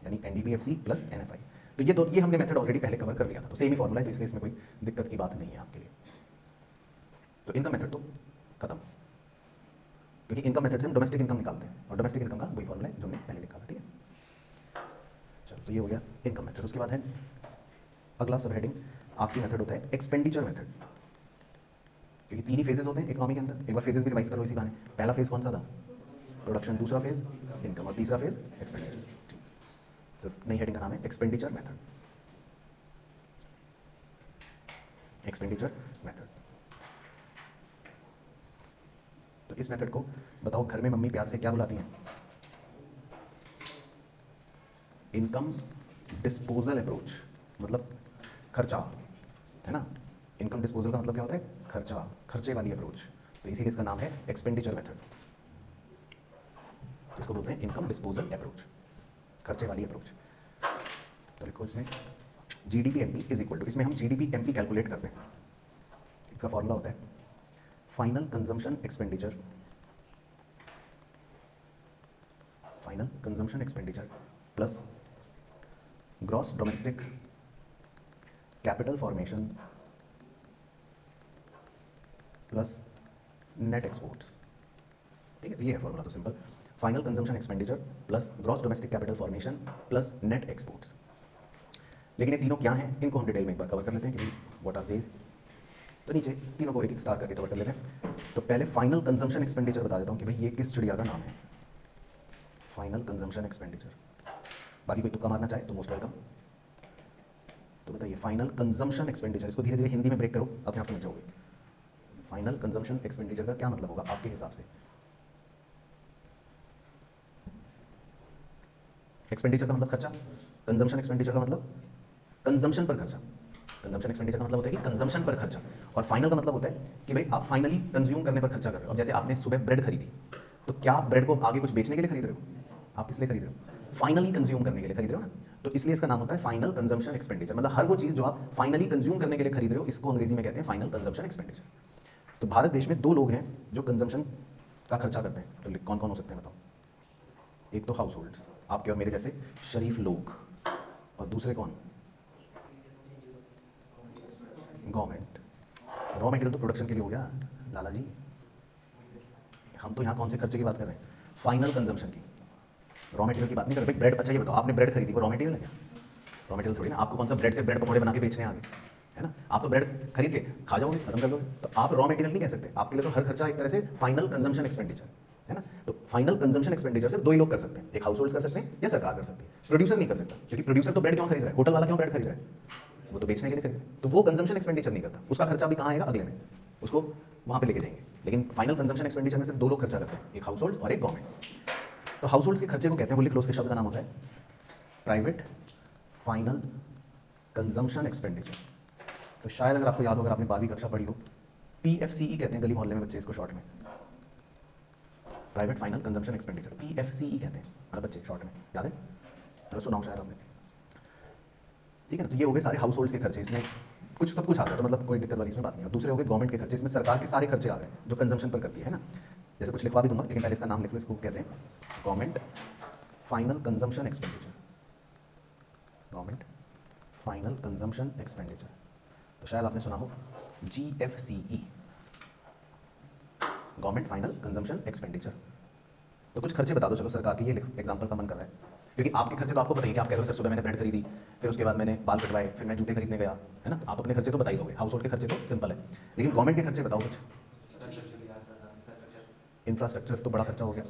यानी एनडीपीएफसी प्लस एनएफआई। तो ये हमने मेथड ऑलरेडी पहले कवर कर लिया था, तो सेम ही फॉर्मूला है, तो इसलिए इसमें कोई दिक्कत की बात नहीं है आपके लिए। तो इनकम मेथड तो खत्म, क्योंकि इनकम मेथड से हम डोमेस्टिक इनकम निकालते हैं और डोमेस्टिक इनकम का वही फॉर्मूला है जो हमने पहले लिखा था। ठीक है, चलो, तो ये हो गया इनकम मेथड। उसके बाद है अगला सब हेडिंग, आखिरी मेथड होता है एक्सपेंडिचर मेथड। क्योंकि तीन ही फेजेस होते हैं इकोनॉमी के अंदर, एक बार फेजेस भी रिवाइज करो इसी बहाने। पहला फेज कौन सा था, प्रोडक्शन, दूसरा फेज इनकम और तीसरा फेज एक्सपेंडिचर। तो नई हेडिंग का नाम है एक्सपेंडिचर मेथड। एक्सपेंडिचर मेथड, तो इस मेथड को बताओ घर में मम्मी प्यार से क्या बुलाती हैं, इनकम डिस्पोजल अप्रोच, मतलब खर्चा, है ना। इनकम डिस्पोजल का मतलब क्या होता है, खर्चा, खर्चे वाली अप्रोच। तो इसीलिए इसका नाम है एक्सपेंडिचर मेथड। तो इसको बोलते हैं इनकम डिस्पोजल अप्रोच, खर्चे वाली अप्रोच। तो लिखो इसमें GDP MP is equal to, इसमें हम जीडीपी एमपी कैलकुलेट करते हैं। इसका फॉर्मूला होता है final consumption expenditure, final consumption expenditure plus gross domestic capital formation plus net exports. ठीक है, तो ये है फॉर्मूला, तो simple, final consumption expenditure plus gross domestic capital formation plus net exports. लेकिन ये तीनों क्या हैं, इनको हम डिटेल में एक बार कवर कर लेते हैं कि व्हाट आर दे। तो नीचे तीनों को एक एक स्टार करके कवर कर लेते हैं। तो पहले फाइनल कंजम्पशन एक्सपेंडिचर बता देता हूँ कि भाई ये किस चिड़िया का नाम है, फाइनल कंजम्पशन एक्सपेंडिचर। बाकी कोई तुक्का मारना चाहे तो मोस्ट वेलकम। तो बताइए फाइनल कंजम्पशन एक्सपेंडिचर, इसको धीरे धीरे हिंदी में ब्रेक करो, अपने आप समझ जाओगे। फाइनल कंजम्पशन एक्सपेंडिचर का क्या मतलब होगा आपके हिसाब से। एक्सपेंडिचर का मतलब खर्चा, कंजम्पशन एक्सपेंडिचर का मतलब कंजम्पशन पर खर्चा। कंजम्पशन एक्सपेंडिचर का मतलब होता है कि कंजम्पशन पर खर्चा, और फाइनल का मतलब होता है कि भाई आप फाइनली कंज्यूम करने पर खर्चा कर रहे हो। अब जैसे आपने सुबह ब्रेड खरीदी, तो क्या आप ब्रेड को आगे कुछ बेचने के लिए खरीद रहे हो, आप किस लिए खरीद रहे हो, फाइनली कंज्यूम करने के लिए खरीद रहे हो ना। तो इसलिए इसका नाम होता है फाइनल कंजम्पशन एक्सपेंडिचर, मतलब हर वो चीज़ जो आप फाइनली कंज्यूम करने के लिए खरीद रहे हो, इसको अंग्रेजी में कहते हैं फाइनल कंजम्पशन एक्सपेंडिचर। तो भारत देश में दो लोग हैं जो कंजम्पशन का खर्चा करते हैं, तो कौन कौन हो सकते हैं बताओ। एक तो हाउस होल्ड्स, आपके और मेरे जैसे शरीफ लोग, और दूसरे कौन, गवर्नमेंट। रॉ मटेरियल तो प्रोडक्शन के लिए हो गया लाला जी, हम तो यहाँ कौन से खर्चे की बात कर रहे हैं, फाइनल कंजम्पशन की, रॉ मटेरियल की बात नहीं कर रहे। भाई ब्रेड, अच्छा ये बताओ आपने ब्रेड खरीदी, वो रॉ मटेरियल है क्या, रॉ मटेरियल थोड़ी ना। आपको कौन सा ब्रेड से ब्रेड पकौड़े बना के बेचने आगे, है ना। आप तो ब्रेड खरीद के खा जाओगे, खत्म कर दोगे, तो आप रॉ मटेरियल नहीं कह सकते। आपके लिए तो हर खर्चा एक तरह से फाइनल कंजम्पशन एक्सपेंडिचर है ना। तो फाइनल कंजम्पशन एक्सपेंडिचर सिर्फ दो ही लोग कर सकते हैं, एक हाउस होल्ड्स कर सकते हैं या सरकार कर सकती है, प्रोड्यूसर नहीं कर सकता। क्योंकि प्रोड्यूसर तो ब्रेड क्यों खरीद रहा है, होटल वाला क्यों ब्रेड खरीद रहा है, वो तो बेचने के लिए खरीद रहा है, तो वो कंजम्पशन एक्सपेंडिचर नहीं करता। उसका खर्चा भी कहाँ आएगा, अगले में, उसको वहाँ पे लेके जाएंगे। लेकिन फाइनल कंजम्पशन एक्सपेंडिचर में सिर्फ दो लोग खर्चा करते हैं, एक हाउस होल्ड और एक गवर्नमेंट। तो हाउस होल्ड्स के खर्चे को कहते हैं, वो लिख लो, उसके शब्द का नाम होता है प्राइवेट फाइनल कंजम्पशन एक्सपेंडिचर। तो शायद अगर आपको याद हो, अगर आपने 12वीं कक्षा पढ़ी हो, PFCE कहते हैं गली मोहल्ले में बच्चे इसको शॉर्ट में। Private final consumption expenditure, PFCE कहते हैं हमारे बच्चे शॉर्ट में, याद है? मतलब सुनाओ शायद आपने, ठीक है ना। तो ये हो गए सारे हाउस होल्ड्स के खर्चे, इसमें कुछ सब कुछ आ गया, तो मतलब कोई दिक्कत वाली इसमें बात नहीं है। दूसरे हो गए गवर्नमेंट के खर्चे, इसमें सरकार के सारे खर्चे आ गए जो कंजम्पशन पर करती है ना। जैसे कुछ लिखवा भी दूंगा, लेकिन पहले इसका नाम लिख लो, इसको कहते हैं government final consumption expenditure, government final consumption expenditure. तो शायद आपने सुना हो GFCE, government final consumption expenditure. तो कुछ खर्चे बता दो चलो सरकार के, ये एग्जांपल का मन कर रहा है, क्योंकि आपके खर्चे तो आपको बताइए कि आप कह रहे हो सर सुबह मैंने ब्रेड खरीदी, फिर उसके बाद मैंने बाल कटवाए, फिर मैं जूते खरीदने गया, है ना। आप अपने खर्चे तो बता ही दोगे, हाउस होल्ड के खर्चे तो सिंपल है, लेकिन गवर्नमेंट के खर्चे बताओ कुछ। इंफ्रास्ट्रक्चर तो बड़ा खर्चा हो गया,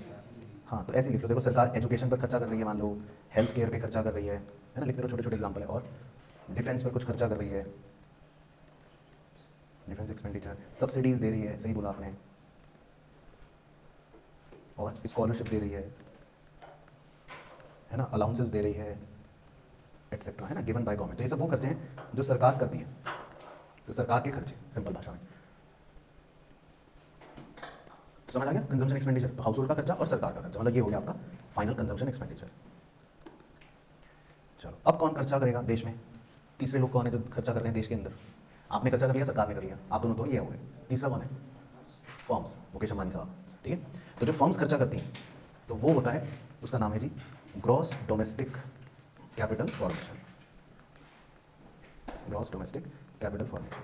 हाँ तो ऐसे लिख लो। देखो सरकार एजुकेशन पर खर्चा कर रही है, मान लो हेल्थ केयर पे खर्चा कर रही है ना, लिखते रहो, छोटे छोटे एग्जाम्पल है। और डिफेंस पर कुछ खर्चा कर रही है, डिफेंस एक्सपेंडिचर, सब्सिडीज दे रही है, सही बोला आपने, और स्कॉलरशिप दे रही है ना, अलाउंसेस दे रही है, एटसेट्रा, है ना, गिवन बाय गवर्नमेंट। तो ये सब वो खर्चे हैं जो सरकार करती है, तो सरकार के खर्चे सिंपल भाषा में। तो समझ आ गया कंजम्पशन एक्सपेंडिचर, तो हाउस होल्ड का खर्चा और सरकार का खर्चा, मतलब ये हो गया आपका फाइनल कंजम्पशन एक्सपेंडिचर। चलो अब कौन खर्चा करेगा देश में? तीसरे लोग कौन है जो खर्चा कर रहे हैं देश के अंदर? आपने खर्चा कर लिया, सरकार ने कर लिया, आप दोनों तो ये हो गए। तीसरा कौन है? फर्म्स, मुकेश अंबानी साहब, ठीक है। तो जो फर्म्स खर्चा करती हैं तो वो होता है, उसका नाम है G gross domestic capital formation, gross domestic capital formation.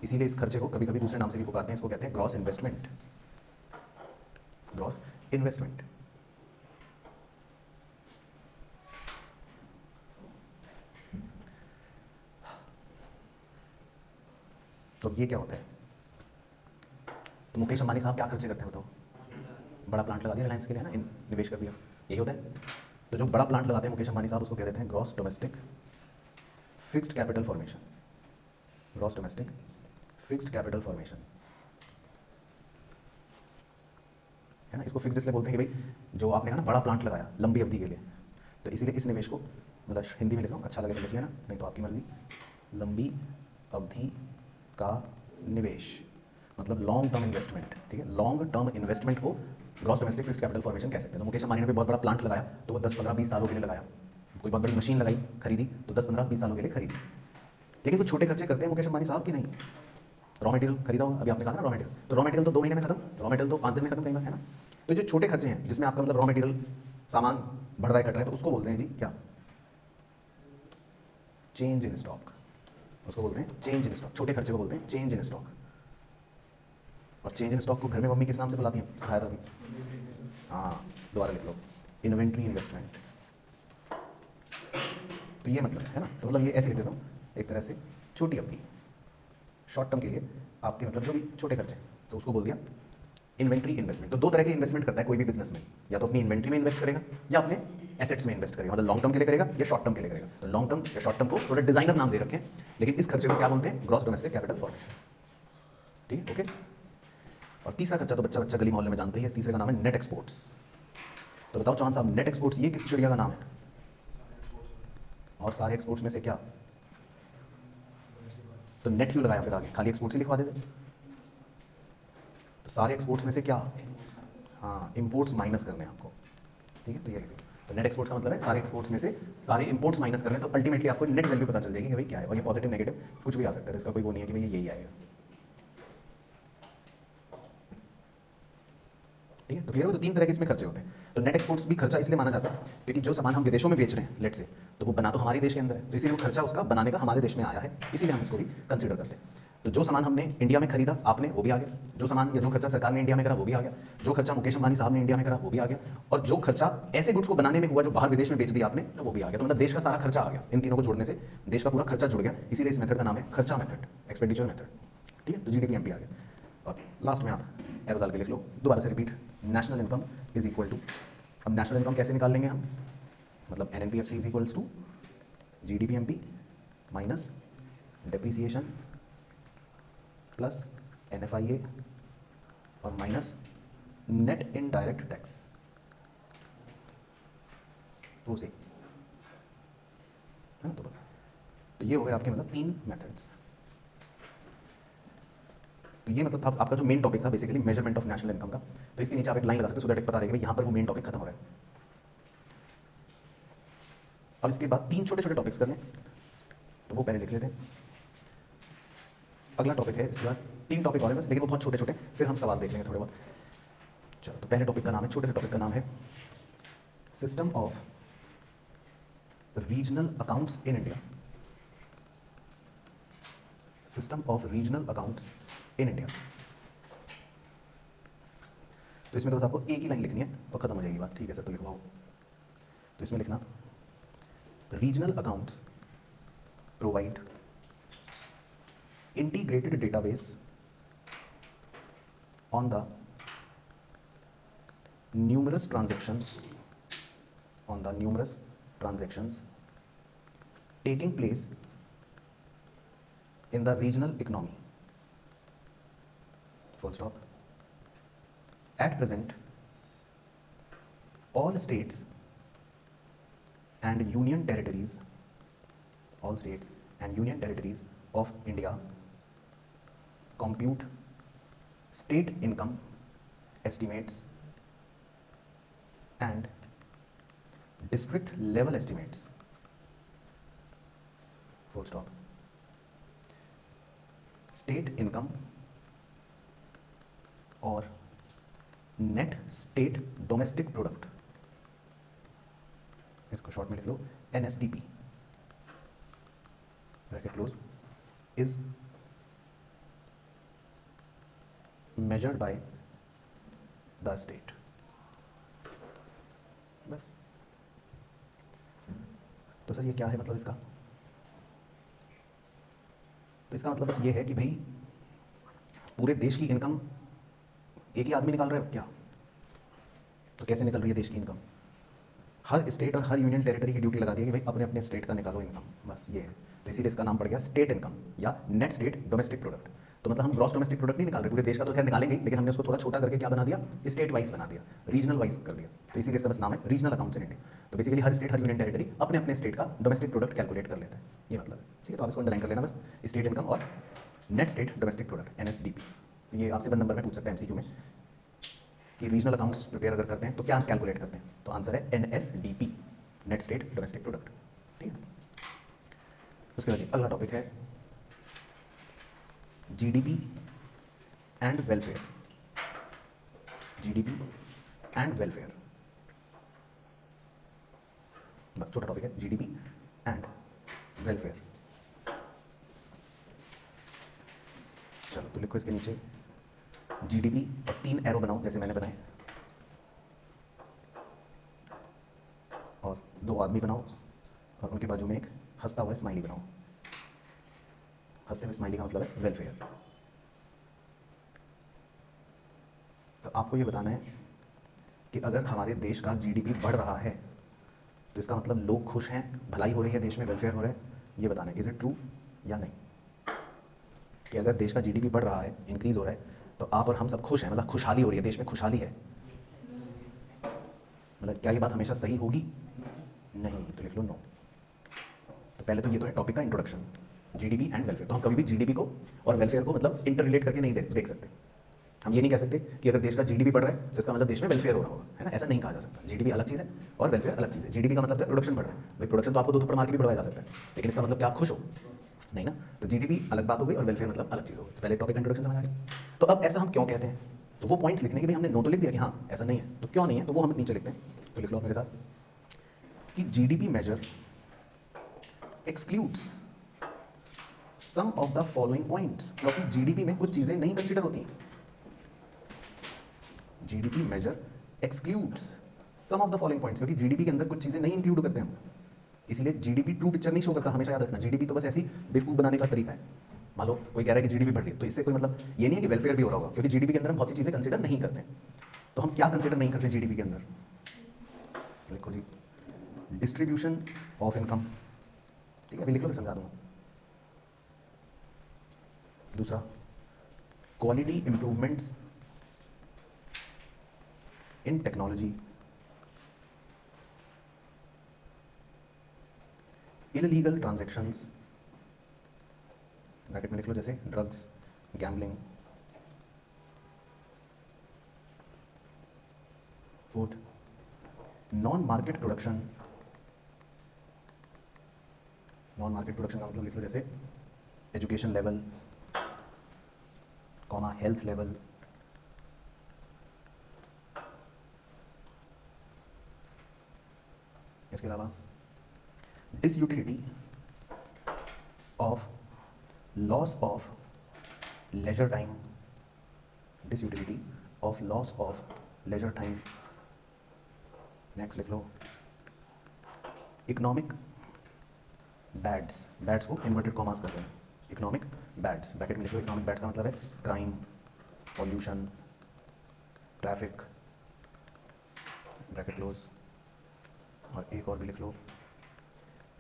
इसीलिए इस खर्चे को कभी कभी दूसरे नाम से भी पुकारते हैं, इसको कहते हैं ग्रॉस इन्वेस्टमेंट, ग्रॉस इन्वेस्टमेंट। तो ये क्या होता है? तो मुकेश अंबानी साहब क्या खर्चे करते हैं बताओ? बड़ा प्लांट लगा दिया रिलायंस के लिए ना, निवेश कर दिया, यही होता है। तो जो बड़ा प्लांट लगाते हैं मुकेश अंबानी साहब, उसको कह देते हैं gross domestic fixed capital formation, gross domestic fixed capital formation, है ना। इसको फिक्स्ड इसलिए बोलते हैं कि भाई जो आपने कहा ना बड़ा प्लांट लगाया लंबी अवधि के लिए, तो इसीलिए इस निवेश को, मतलब हिंदी में लिख रहा हूँ, अच्छा लगे तो लिख लेना, नहीं तो आपकी मर्जी, लंबी अवधि का निवेश, मतलब लॉन्ग टर्म इन्वेस्टमेंट, ठीक है। लॉन्ग टर्म इन्वेस्टमेंट को gross domestic fixed capital formation कह सकते हैं। तो मुकेश अंबानी ने कोई बहुत बड़ा प्लांट लगाया तो वो 10, 15, 20 सालों के लिए लगाया, कोई बहुत बड़ी मशीन लगाई खरीदी तो 10, 15, 20 सालों के लिए खरीदी। लेकिन कुछ छोटे खर्चे करते हैं मुकेश अंबानी साहब की नहीं। रॉ मटेरियल खरीदा होगा, अभी आपने कहा ना रॉ मटेरियल, तो रॉ मटेरियल तो 2 महीने में खत्म, रॉ मटेरियल तो 5 दिन में खत्म, कई बार, है ना। तो जो छोटे खर्चे हैं जिसमें आपका मतलब रॉ मटेरियल सामान बढ़ रहा है, घट रहा है, तो उसको बोलते हैं जी क्या? चेंज इन स्टॉक, उसको बोलते हैं चेंज इन स्टॉक। छोटे खर्चे को बोलते हैं चेंज इन स्टॉक। और चेंज इन स्टॉक को घर में मम्मी किस नाम से बुलाती हैं, सिखाया था अभी, हाँ दोबारा लिख लो, इन्वेंट्री इन्वेस्टमेंट। तो ये मतलब है ना, तो मतलब ये ऐसे लिख देता हूँ, एक तरह से छोटी अवधि, शॉर्ट टर्म के लिए आपके मतलब जो भी छोटे खर्चे, तो उसको बोल दिया इन्वेंट्री इन्वेस्टमेंट। तो 2 तरह के इन्वेस्टमेंट करता है कोई भी बिजनेस में, या तो अपनी इन्वेंट्री में इन्वेस्ट करेगा या अपने एसेट्स में इन्वेस्ट करेगा, मतलब लॉन्ग टर्म के लिए करेगा या शॉर्ट टर्म के लिए करेगा। तो लॉन्ग टर्म या शॉर्ट टर्म को थोड़ा डिजाइनर नाम दे रखें, लेकिन इस खर्चे को क्या बोलते हैं? ग्रॉस डोमेस्टिक कैपिटल फॉर्मेशन, ठीक है, ओके। और तीसरा खर्चा तो बच्चा बच्चा गली मोहल्ले में जानते हैं, तीसरे का नाम है नेट एक्सपोर्ट्स। तो बताओ चौहान साहब, नेट एक्सपोर्ट्स ये किस चिड़िया का नाम है? और सारे एक्सपोर्ट्स में से क्या? तो नेट क्यों लगाया फिर आगे, खाली एक्सपोर्ट्स ही लिखवा देते। तो सारे एक्सपोर्ट्स में से क्या? हाँ, इंपोर्ट्स माइनस करने हैं आपको, ठीक है। तो ये लिखो, तो नेट एक्सपोर्ट्स का मतलब है सारे एक्सपोर्ट्स में से सारे इंपोर्ट्स माइनस करने, तो अल्टीमेटली आपको नेट वैल्यू पता चल जाएगी कि भाई क्या है। और ये पॉजिटिव नेगेटिव कुछ भी आ सकता है, तो इसका कोई वो नहीं है कि भाई यही आएगा, ठीक है। तो क्लियर हो? तो 3 तरह के इसमें खर्चे होते हैं। तो नेट एक्सपोर्ट्स भी खर्चा इसलिए माना जाता है क्योंकि जो सामान हम विदेशों में बेच रहे हैं लेट से, तो वो बना तो हमारे देश के अंदर है, तो इसीलिए वो खर्चा उसका बनाने का हमारे देश में आया है, इसीलिए हम इसको भी कंसिडर करते हैं। तो जो सामान हमने इंडिया में खरीदा आपने, वो भी आ गया, जो सामान या जो खर्चा सरकार ने इंडिया में करा वो भी आ गया, जो खर्चा मुकेश अंबानी साहब ने इंडिया में करा वो भी आ गया, और जो खर्चा ऐसे गुड्स को बनाने में हुआ जो बाहर विदेश में बेच दिया आपने, तो वो भी आ गया। तो मतलब देश का सारा खर्चा आ गया, इन तीनों को जोड़ने से देश का पूरा खर्चा जुड़ गया, इसीलिए इस मेथड का नाम है खर्चा मेथड, एक्सपेंडिचर मेथड, ठीक है। तो GDP-MP आ गया। और लास्ट में आप एरो डाल के लिख लो, दोबारा से repeat, national income is equal to, अब नेशनल इनकम कैसे निकाल लेंगे हम, मतलब NNPFC is equals to GDP-MP minus depreciation plus NFIA और माइनस नेट इनडायरेक्ट टैक्स, तो उसे, है ना। तो बस, तो ये हो गए आपके मतलब 3 मेथड्स। तो ये मतलब था आपका जो मेन टॉपिक था basically measurement of national income का। तो इसके नीचे आप एक लाइन लगा सकते हो सो दैट एक पता रहेगा यहाँ पर वो मेन टॉपिक खत्म हो रहा है। अब इसके बाद 3 छोटे छोटे टॉपिक्स करने, तो वो पहले लिख लेते हैं। अगला टॉपिक है इसके बाद 3 टॉपिक और है बस, लेकिन वो बहुत छोटे छोटे, फिर हम सवाल देख लेंगे थोड़े बहुत। चलो, तो पहले टॉपिक का नाम है, छोटे से टॉपिक का नाम है system of regional accounts in India. System of regional accounts in India. तो इसमें तो बस आपको एक ही लाइन लिखनी है और खत्म हो जाएगी बात। ठीक है सर, तो लिखवाओ। तो इसमें लिखना regional accounts provide integrated database on the numerous transactions taking place in the regional economy. Full stop. At present, all states and union territories of India compute state income estimates and district level estimates. Full stop. State income और net state domestic product, इसको short में लिख लो NSDP, bracket close, is measured by the state. बस। तो sir ये क्या है मतलब इसका? तो इसका मतलब बस ये है कि भाई पूरे देश की इनकम एक ही आदमी निकाल रहा है क्या? तो कैसे निकल रही है देश की इनकम? हर स्टेट और हर यूनियन टेरिटरी की ड्यूटी लगा दी है कि भाई अपने अपने स्टेट का निकालो इनकम, बस ये है। तो इसीलिए इसका नाम पड़ गया स्टेट इनकम या नेट स्टेट डोमेस्टिक प्रोडक्ट। तो मतलब हम ग्रॉस डोमेस्टिक प्रोडक्ट नहीं निकाल रहे पूरे देश का, तो खैर निकालेंगे, लेकिन हमने उसको थोड़ा छोटा करके क्या बना दिया, स्टेट वाइज बना दिया, रीजनल वाइज कर दिया। तो इसीलिए इसका बस नाम है रीजनल अकाउंट्स इन इंडिया। तो बेसिकली हर स्टेट हर यूनियन टेरिटरी अपने अपने स्टेट का डोमेस्टिक प्रोडक्ट कैलकुलेट कर लेता है, ये मतलब। ठीक है, तो आप इसको अंडरलाइन कर लेना बस, स्टेट इनकम और net state domestic product NSDP। ये आपसे 1 नंबर में पूछ सकते हैं MCQ में कि रीजनल अकाउंट्स प्रिपेयर अगर करते हैं तो क्या कैलकुलेट करते हैं, तो आंसर है NSDP, net state domestic product. ठीक है, उसके बाद अगला टॉपिक है GDP and welfare. GDP and welfare, बस छोटा टॉपिक है GDP एंड वेलफेयर। चलो, तो लिखो इसके नीचे GDP और 3 एरो बनाओ जैसे मैंने बनाए, और 2 आदमी बनाओ और उनके बाजू में एक हंसता हुआ स्माइली बनाओ। हंसते हुए स्माइली का मतलब है वेलफेयर। तो आपको ये बताना है कि अगर हमारे देश का GDP बढ़ रहा है तो इसका मतलब लोग खुश हैं, भलाई हो रही है देश में, वेलफेयर हो रहा है, ये बताना है। इज इट ट्रू या नहीं? कि अगर देश का GDP बढ़ रहा है, इंक्रीज हो रहा है, तो आप और हम सब खुश हैं, मतलब खुशहाली हो रही है, देश में खुशहाली है, मतलब क्या ये बात हमेशा सही होगी? नहीं, तो लिख लो नो। तो पहले तो ये तो है टॉपिक का इंट्रोडक्शन, GDP एंड वेलफेयर। तो हम कभी भी GDP को और वेलफेयर को मतलब इंटर रिलेट करके नहीं देख सकते। हम ये नहीं कह सकते कि अगर देश का GDP बढ़ रहा है तो इसका मतलब देश में वेलफेयर हो रहा होगा, है ना, ऐसा नहीं कहा जा सकता। GDP अलग चीज़ है और वेलफेयर अलग चीज़ है। GDP का मतलब है प्रोडक्शन बढ़ रहा है, भाई प्रोडक्शन तो आपको 2 थप्पड़ मार के भी बढ़ाया जा सकता है, लेकिन इसका मतलब क्या आप खुश हो? नहीं ना। तो GDP अलग बात हो गई और वेलफेयर मतलब अलग चीज़ हो गई। तो पहले टॉपिक का इंट्रोडक्शन समझ आ गया। तो अब ऐसा हम क्यों कहते हैं, तो वो पॉइंट्स लिखने के भी हमने नो तो लिख दिया कि हाँ ऐसा नहीं है, तो क्यों नहीं है, तो वो हम नीचे लिखते हैं। तो लिख लो मेरे साथ कि GDP measure excludes some of the following points, क्योंकि GDP में कुछ चीज़ें नहीं कंसिडर होती हैं। GDP measure excludes some of the following points, क्योंकि GDP के अंदर कुछ चीज़ें नहीं इंक्लूड करते हम, इसलिए GDP ट्रू पिक्चर नहीं शो करता। हमेशा याद रखना, GDP तो बस ऐसी बेवकूफ़ बनाने का तरीका है। मान लो कोई कह रहा है कि GDP बढ़ रही है, तो इससे कोई मतलब ये नहीं है कि वेलफेयर भी हो रहा होगा, क्योंकि GDP के अंदर हम बहुत सी चीज़ें कंसिडर नहीं करते। तो हम क्या कंसिडर नहीं करते GDP के अंदर? लिखो जी, डिस्ट्रीब्यूशन ऑफ इनकम। ठीक है, अभी लिख लो फिर समझा दूंगा। दूसरा, quality improvements in technology, illegal transactions, bracket में लिख लो जैसे drugs, gambling, fourth, non market production, non market production का मतलब लिख लो जैसे education level, comma health level, इसके अलावा disutility of loss of leisure time, disutility of loss of leisure time. Next लिख लो इकोनॉमिक बैड्स, बैड्स को इन्वर्टेड कॉमास करते हैं, इकोनॉमिक बैड्स, ब्रैकेट में लिख लो। इकोनॉमिक बैड्स का मतलब है crime, pollution, traffic, bracket close. और एक और भी लिख लो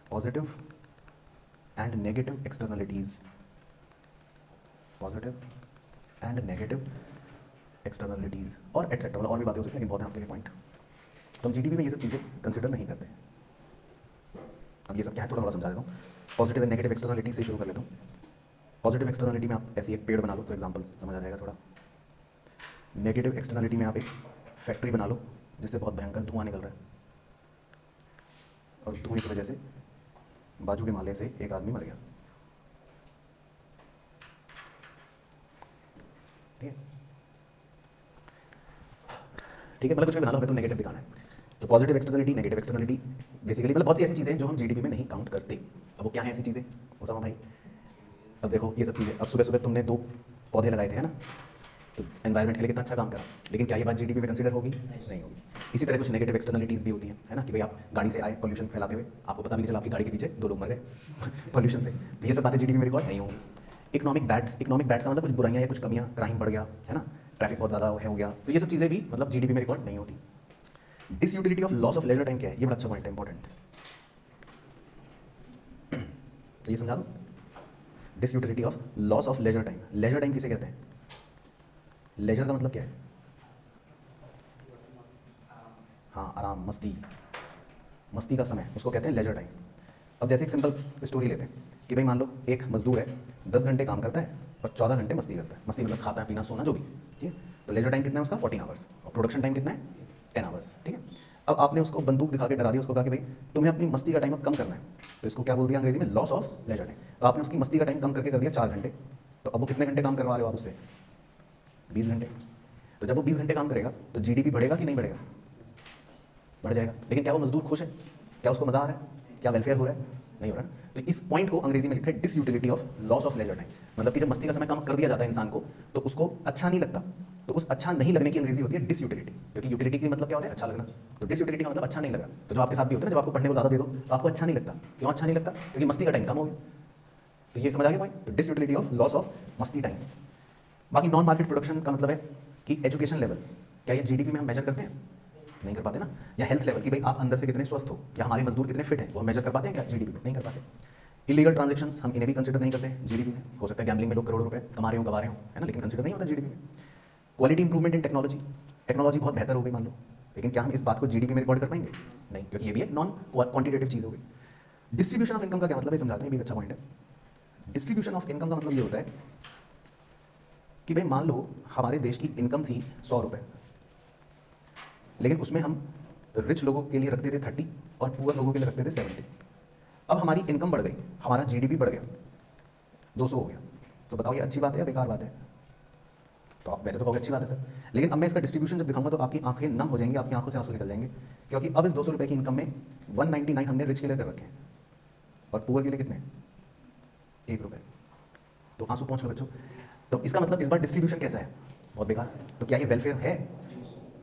positive and negative externalities, positive and negative externalities और एटसेट्रा, मतलब और भी बातें हो सकती हैं लेकिन बहुत है आपके लिए पॉइंट। तो हम जीडीपी में ये सब चीज़ें कंसिडर नहीं करते। अब ये सब क्या है थोड़ा समझा देता हूँ। पॉजिटिव एंड नेगेटिव एक्सटर्नलिटी से शुरू कर लेता हूँ। पॉजिटिव एक्सटर्नलिटी में आप ऐसी एक पेड़ बना लो तो एग्जांपल समझ आ जाएगा थोड़ा। नेगेटिव एक्सटर्नलिटी में आप एक फैक्ट्री बना लो जिससे बहुत भयंकर धुआं निकल रहा है और धुएं की वजह से बाजू के माले से एक आदमी मर गया। ठीक है, ठीक है, मतलब कुछ भी बना लो, हमें तो नेगेटिव दिखाना है। तो positive externality, negative externality basically मतलब बहुत सी ऐसी चीज़ें हैं जो हम जीडीपी में नहीं काउंट करते। अब वो क्या है ऐसी चीज़ें उसामा भाई? अब देखो ये सब चीज़ें, अब सुबह सुबह तुमने 2 पौधे लगाए थे है ना, तो एनवायरनमेंट के लिए कितना अच्छा काम करा, लेकिन क्या ये बात जीडीपी में कंसीडर होगी? नहीं होगी। इसी तरह कुछ नेगेटिव एक्सटर्नलिटीज़ भी होती हैं है ना, कि भाई आप गाड़ी से आए पॉल्यूशन फैलाते हुए, आपको पता भी नहीं चला आपकी गाड़ी के पीछे 2 लोग मर गए पॉल्यूशन से, तो ये सब बातें जीडीपी में रिकॉर्ड नहीं होंगी। इकोनॉमिक बैड्स, इकोनॉमिक बैड्स का मतलब कुछ बुराइयाँ या कुछ कमियाँ, क्राइम बढ़ गया है ना, ट्रैफिक बहुत ज़्यादा हो गया, तो ये सब चीज़ें भी मतलब जीडीपी में रिकॉर्ड नहीं होती। Disutility of loss of leisure time क्या है? ये बड़ा अच्छा पॉइंट है, इंपॉर्टेंट। तो ये समझा दो, disutility of loss of leisure time. Leisure time किसे कहते हैं? लेजर का मतलब क्या है? हाँ, आराम, मस्ती, मस्ती का समय, उसको कहते हैं लेजर टाइम। अब जैसे एक सिंपल स्टोरी लेते हैं कि भाई मान लो एक मजदूर है, 10 घंटे काम करता है और 14 घंटे मस्ती करता है। मस्ती मतलब खाता है, पीना, सोना, जो भी, ठीक है। तो लेजर टाइम कितना है उसका? 14 आवर्स, और प्रोडक्शन टाइम कितना है? 10 आवर्स, ठीक है। अब आपने उसको बंदूक दिखा के डरा दिया, उसको कहा कि भाई तुम्हें अपनी मस्ती का टाइम अब कम करना है, तो इसको क्या बोल दिया अंग्रेजी में? Loss of leisure time. तो आपने उसकी मस्ती का टाइम कम करके कर दिया 4 घंटे, तो अब वो कितने घंटे काम करवा रहे हो आप उससे? 20 घंटे। तो जब वो 20 घंटे काम करेगा तो जीडीपी बढ़ेगा कि नहीं बढ़ेगा? बढ़ जाएगा। लेकिन क्या वो मजदूर खुश है? क्या उसको मजा आ रहा है? क्या वेलफेयर हो रहा है? नहीं हो रहा है। तो इस पॉइंट को अंग्रेजी में लिखा है disutility of loss of leisure time. मतलब कि जब मस्ती का समय कम कर दिया जाता है इंसान को तो उसको अच्छा नहीं लगता, तो उस अच्छा नहीं लगने की अंग्रेजी होती है डिसयूटिलिटी, क्योंकि यूटिलिटी की मतलब क्या होता है? अच्छा लगना। तो डिसयूटिलिटी का मतलब अच्छा नहीं लगा। तो जो आपके साथ भी होता है ना, जब आपको पढ़ने को ज़्यादा दे दो तो आपको अच्छा नहीं लगता। क्यों अच्छा नहीं लगता? क्योंकि मस्ती का टाइम कम हो गया। तो ये समझ आ गया पॉइंट? तो डिसयूटिलिटी ऑफ लॉस ऑफ मस्ती टाइम। बाकी नॉन मार्केट प्रोडक्शन का मतलब है कि एजुकेशन लेवल, क्या ये जीडीपी में हम मेजर करते हैं? नहीं कर पाते ना। या हेल्थ लेवल कि भाई आप अंदर से कितने स्वस्थ हो, या हमारे मजदूर कितने फिट हैं, वो हम मेजर कर पाते हैं क्या जीडीपी में? नहीं कर पाते। इलीगल ट्रांजैक्शंस हम इन्हें भी कंसिडर नहीं करते जीडीपी में। हो सकता है गैम्बलिंग में लोग करोड़ों रुपए कमा रहे हो, गवा रहे हो, है ना, लेकिन कंसिडर नहीं होता जीडीपी में। Quality improvement in technology, technology बहुत बेहतर हो गई मान लो, लेकिन क्या हम इस बात को जीडीपी में रिकॉर्ड कर पाएंगे? नहीं, क्योंकि ये भी एक नॉन क्वांटिटेटिव चीज़ हो गई। डिस्ट्रीब्यूशन ऑफ इनकम का क्या मतलब है समझाते हैं, ये भी अच्छा पॉइंट है। डिस्ट्रीब्यूशन ऑफ इनकम का मतलब ये होता है कि भाई मान लो हमारे देश की इनकम थी 100 रुपये, लेकिन उसमें हम रिच लोगों के लिए रखते थे 30 और पुअर लोगों के लिए रखते थे 70। अब हमारी इनकम बढ़ गई, हमारा जीडीपी बढ़ गया, 200 हो गया। तो बताओ ये अच्छी बात है या बेकार बात है? तो आप वैसे तो कहोगे अच्छी बात है सर, लेकिन अब मैं इसका डिस्ट्रीब्यूशन जब दिखाऊंगा तो आपकी आंखें नम हो जाएंगी, आपकी आंखों से आंसू निकल जाएंगे, क्योंकि अब इस 200 रुपये की इनकम में 199 हमने रिच के लिए कर रखे हैं और पुअर के लिए कितने? 1 रुपये। तो आंसू पहुँच लो बच्चों। तो इसका मतलब इस बार डिस्ट्रीब्यूशन कैसा है? बहुत बेकार। तो क्या ये वेलफेयर है?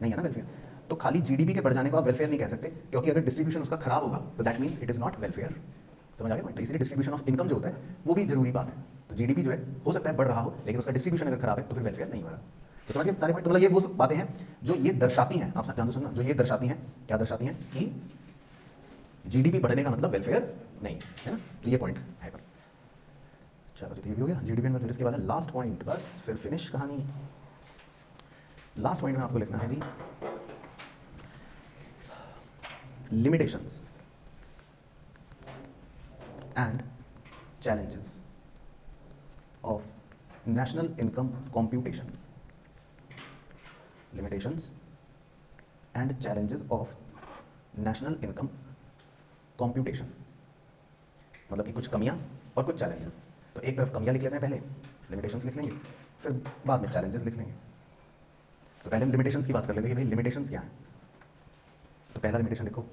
नहीं है ना वेलफेयर। तो खाली जीडीपी के बढ़ जाने को आप वेलफेयर नहीं कह सकते, क्योंकि अगर डिस्ट्रीब्यूशन उसका खराब होगा तो that means it is not welfare. समझ आ गया? तो इसलिए डिस्ट्रीब्यूशन ऑफ इनकम जो होता है वो भी जरूरी बात है। तो जीडीपी जो है हो सकता है बढ़ रहा हो, लेकिन उसका डिस्ट्रीब्यूशन अगर खराब है तो फिर वेलफेयर नहीं हो रहा। तो समझ गए सारे पॉइंट? तो मतलब ये वो सब बातें हैं जो ये दर्शाती हैं, आप ध्यान से सुनना, जो ये दर्शाती हैं, क्या दर्शाती हैं? कि जीडीपी बढ़ने का मतलब वेलफेयर नहीं है ना। तो ये पॉइंट है। चलो तो ये भी हो गया जीडीपी में। फिर इसके बाद है लास्ट पॉइंट, बस फिर फिनिश कहानी। लास्ट पॉइंट में आपको लिखना है जी limitations and challenges of national income computation. Limitations and challenges of national income computation, मतलब कि कुछ कमियां और कुछ चैलेंजेस। तो एक तरफ कमियां लिख लेते हैं, पहले लिमिटेशंस लिख लेंगे, फिर बाद में चैलेंजेस लिख लेंगे। तो पहले हम लिमिटेशंस की बात कर लेते हैं कि भाई लिमिटेशंस क्या है। तो पहला लिमिटेशन लिखो,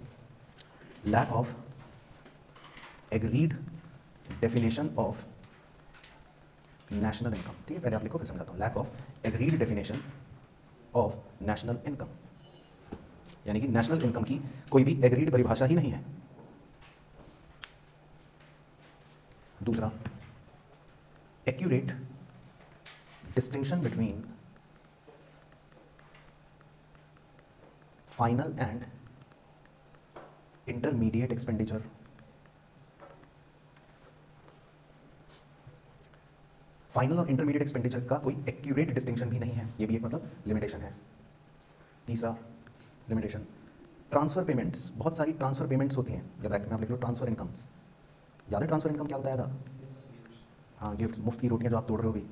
lack of agreed definition of national income. ठीक है, पहले आप लिखो फिर समझाता हूँ। Lack of agreed definition of national income, यानी कि नेशनल इनकम की कोई भी एग्रीड परिभाषा ही नहीं है। दूसरा, accurate distinction between final and intermediate expenditure. Final और इंटरमीडिएट एक्सपेंडिचर का कोई एक्यूरेट डिस्टिंक्शन भी नहीं है, ये भी एक मतलब लिमिटेशन है। तीसरा लिमिटेशन, ट्रांसफर पेमेंट्स, बहुत सारी ट्रांसफर पेमेंट्स होती हैं, या ब्रैकेट में आप लिख लो ट्रांसफर इनकम्स। याद है ट्रांसफर इनकम क्या बताया था? हाँ, गिफ्ट, मुफ्त की रोटियां जो आप तोड़ रहे हो भी,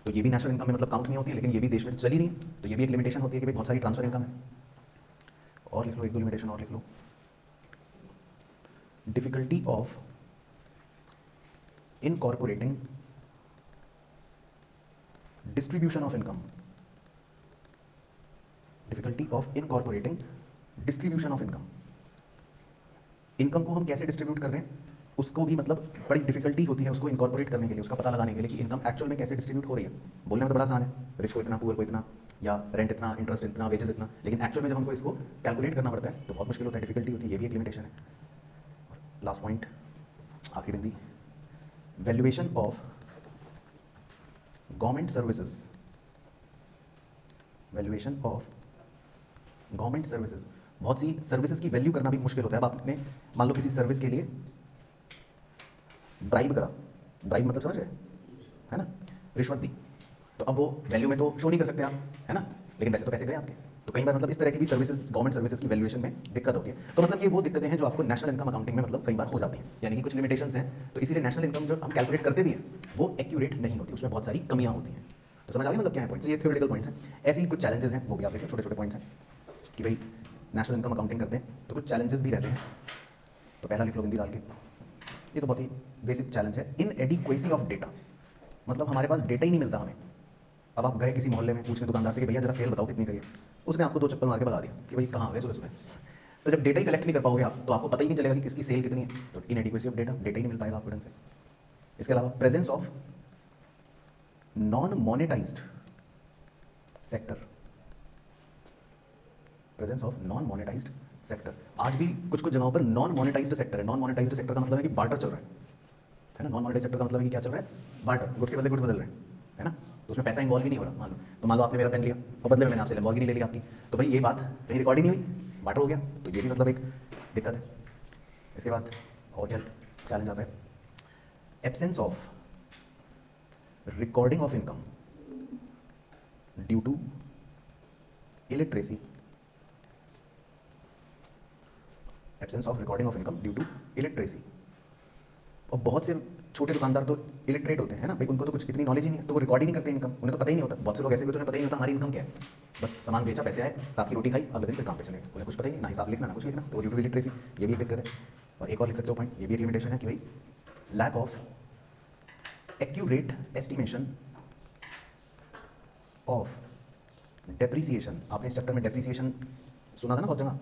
तो ये भी नेशनल इनकम में मतलब काउंट नहीं होती है, लेकिन ये भी देश में तो चल ही नहीं है, तो ये भी एक लिमिटेशन होती है कि भाई बहुत सारी ट्रांसफर इनकम है। और लिख लो, एक दो लिमिटेशन और लिख लो। Difficulty of incorporating distribution of income, difficulty of incorporating distribution of income. Income को हम कैसे डिस्ट्रीब्यूट कर रहे हैं उसको भी मतलब बड़ी डिफिकल्टी होती है उसको इनकॉर्पोरेट करने के लिए, उसका पता लगाने के लिए कि इनकम एक्चुअल में कैसे डिस्ट्रीब्यूट हो रही है। बोलने में तो बड़ा आसान है, रिच को इतना, पुअर को इतना, या रेंट इतना, इंटरेस्ट इतना, वेजेस इतना, लेकिन एक्चुअल में जब हमको इसको कैलकुलेट करना पड़ता है तो बहुत मुश्किल होता है, डिफिकल्टी होती है, ये भी एक लिमिटेशन है। लास्ट पॉइंट, आखिर Hindi, valuation of government services, valuation of government services. बहुत सी सर्विसेज की वैल्यू करना भी मुश्किल होता है। अब आपने मान लो किसी सर्विस के लिए ब्राइब करा, ब्राइब मतलब समझ गए, है ना, रिश्वत दी, तो अब वो वैल्यू में तो शो नहीं कर सकते आप, है ना, लेकिन वैसे तो पैसे गए आपके। तो कई बार मतलब इस तरह की भी सर्विसेज, गवर्नमेंट सर्विसेज की वैल्यूएशन में दिक्कत होती है। तो मतलब ये वो दिक्कतें हैं जो आपको नेशनल इनकम अकाउंटिंग में मतलब कई बार हो जाती हैं, यानी कि कुछ लिमिटेशंस हैं, तो इसीलिए नेशनल इनकम जो हम कैलकुलेट करते भी हैं वो एक्यूरेट नहीं होती, उसमें बहुत सारी कमियां होती हैं। तो समझ आ गया मतलब क्या है पॉइंट? तो ये थ्योरेटिकल पॉइंट्स हैं। ऐसे ही कुछ चैलेंजेस हैं, वो भी आप देखें, छोटे छोटे पॉइंट्स हैं कि भाई नेशनल इनकम अकाउंटिंग करते हैं तो कुछ चैलेंजेस भी रहते हैं। तो पहला लिख लो बिंदी डाल के, ये तो बहुत ही बेसिक चैलेंज है, इनएडिक्वेसी ऑफ डेटा, मतलब हमारे पास डेटा ही नहीं मिलता हमें। अब आप गए किसी मोहल्ले में पूछने दुकानदार से कि भैया जरा सेल बताओ कितनी करिए, उसने आपको दो चप्पल मार के भगा दिया कि भाई कहाँ गए सुबह सुबह। तो जब डेटा ही कलेक्ट नहीं कर पाओगे आप तो आपको पता ही नहीं चलेगा कि किसकी सेल कितनी है, तो इनएडिक्वेसी ऑफ डेटा, डेटा ही नहीं मिल पाएगा आपको ढंग से। इसके अलावा presence of non monetised sector, presence of non monetised sector. आज भी कुछ कुछ जगहों पर नॉन मोनेटाइज्ड सेक्टर है। नॉन मोनेटाइज्ड सेक्टर का मतलब है कि बार्टर चल रहा है ना। नॉन मोनेटाइज्ड सेक्टर का मतलब है कि क्या चल रहा है, बार्टर, गुड्स के बदले गुड्स बदल रहे हैं, है ना। तो उसमें पैसा इन्वॉल्व ही नहीं हो रहा। मान लो आपने मेरा पेन लिया और बदले में मैंने आपसे लैम्बोर्गिनी ले लिया आपकी, तो भाई ये बात कहीं रिकॉर्ड ही नहीं हुई, बार्टर हो गया, तो ये भी मतलब एक दिक्कत है। इसके बाद और क्या चैलेंज आता है, absence of recording of income due to illiteracy, absence of recording of income due to illiteracy. और बहुत से छोटे दुकानदार तो इलिटरेट होते हैं ना भाई, उनको तो कुछ इतनी नॉलेज ही नहीं है, तो वो रिकॉर्ड ही नहीं करते इनकम, उन्हें तो पता ही नहीं होता। बहुत से लोग ऐसे भी होते हैं, पता ही नहीं होता हमारी इनकम क्या है, बस सामान बेचा, पैसे आए, रात की रोटी खाई, अगले दिन फिर काम पे चले गए, उन्हें कुछ पता ही नहीं, ना हिसाब लिखना ना कुछ लिखना, तो ड्यू टू इलिटरेसी, ये भी एक दिक्कत है। और एक और लिख सकते हो पॉइंट, ये भी एक लिमिटेशन है कि भाई lack of accurate estimation of depreciation. आपने इस चैप्टर में डेप्रिसिएशन सुना था ना बहुत जगह,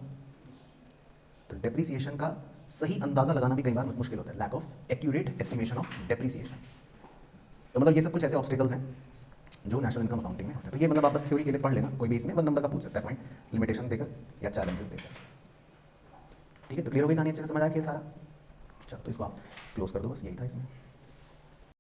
तो डेप्रिसिएशन का सही अंदाजा लगाना भी कई बार मुश्किल होता है, lack of accurate estimation of depreciation. तो मतलब ये सब कुछ ऐसे ऑब्स्टिकल्स हैं जो नेशनल इनकम अकाउंटिंग में होते हैं। तो ये मतलब आप बस थ्योरी के लिए पढ़ लेना, कोई भी इसमें 1 नंबर का पूछ सकता है पॉइंट, लिमिटेशन देकर या चैलेंजेस देकर। ठीक है, तो क्लियर हो गई कहानी, अच्छे से समझ आया खेल सारा। चलो तो इसको आप क्लोज कर दो, बस यही था इसमें।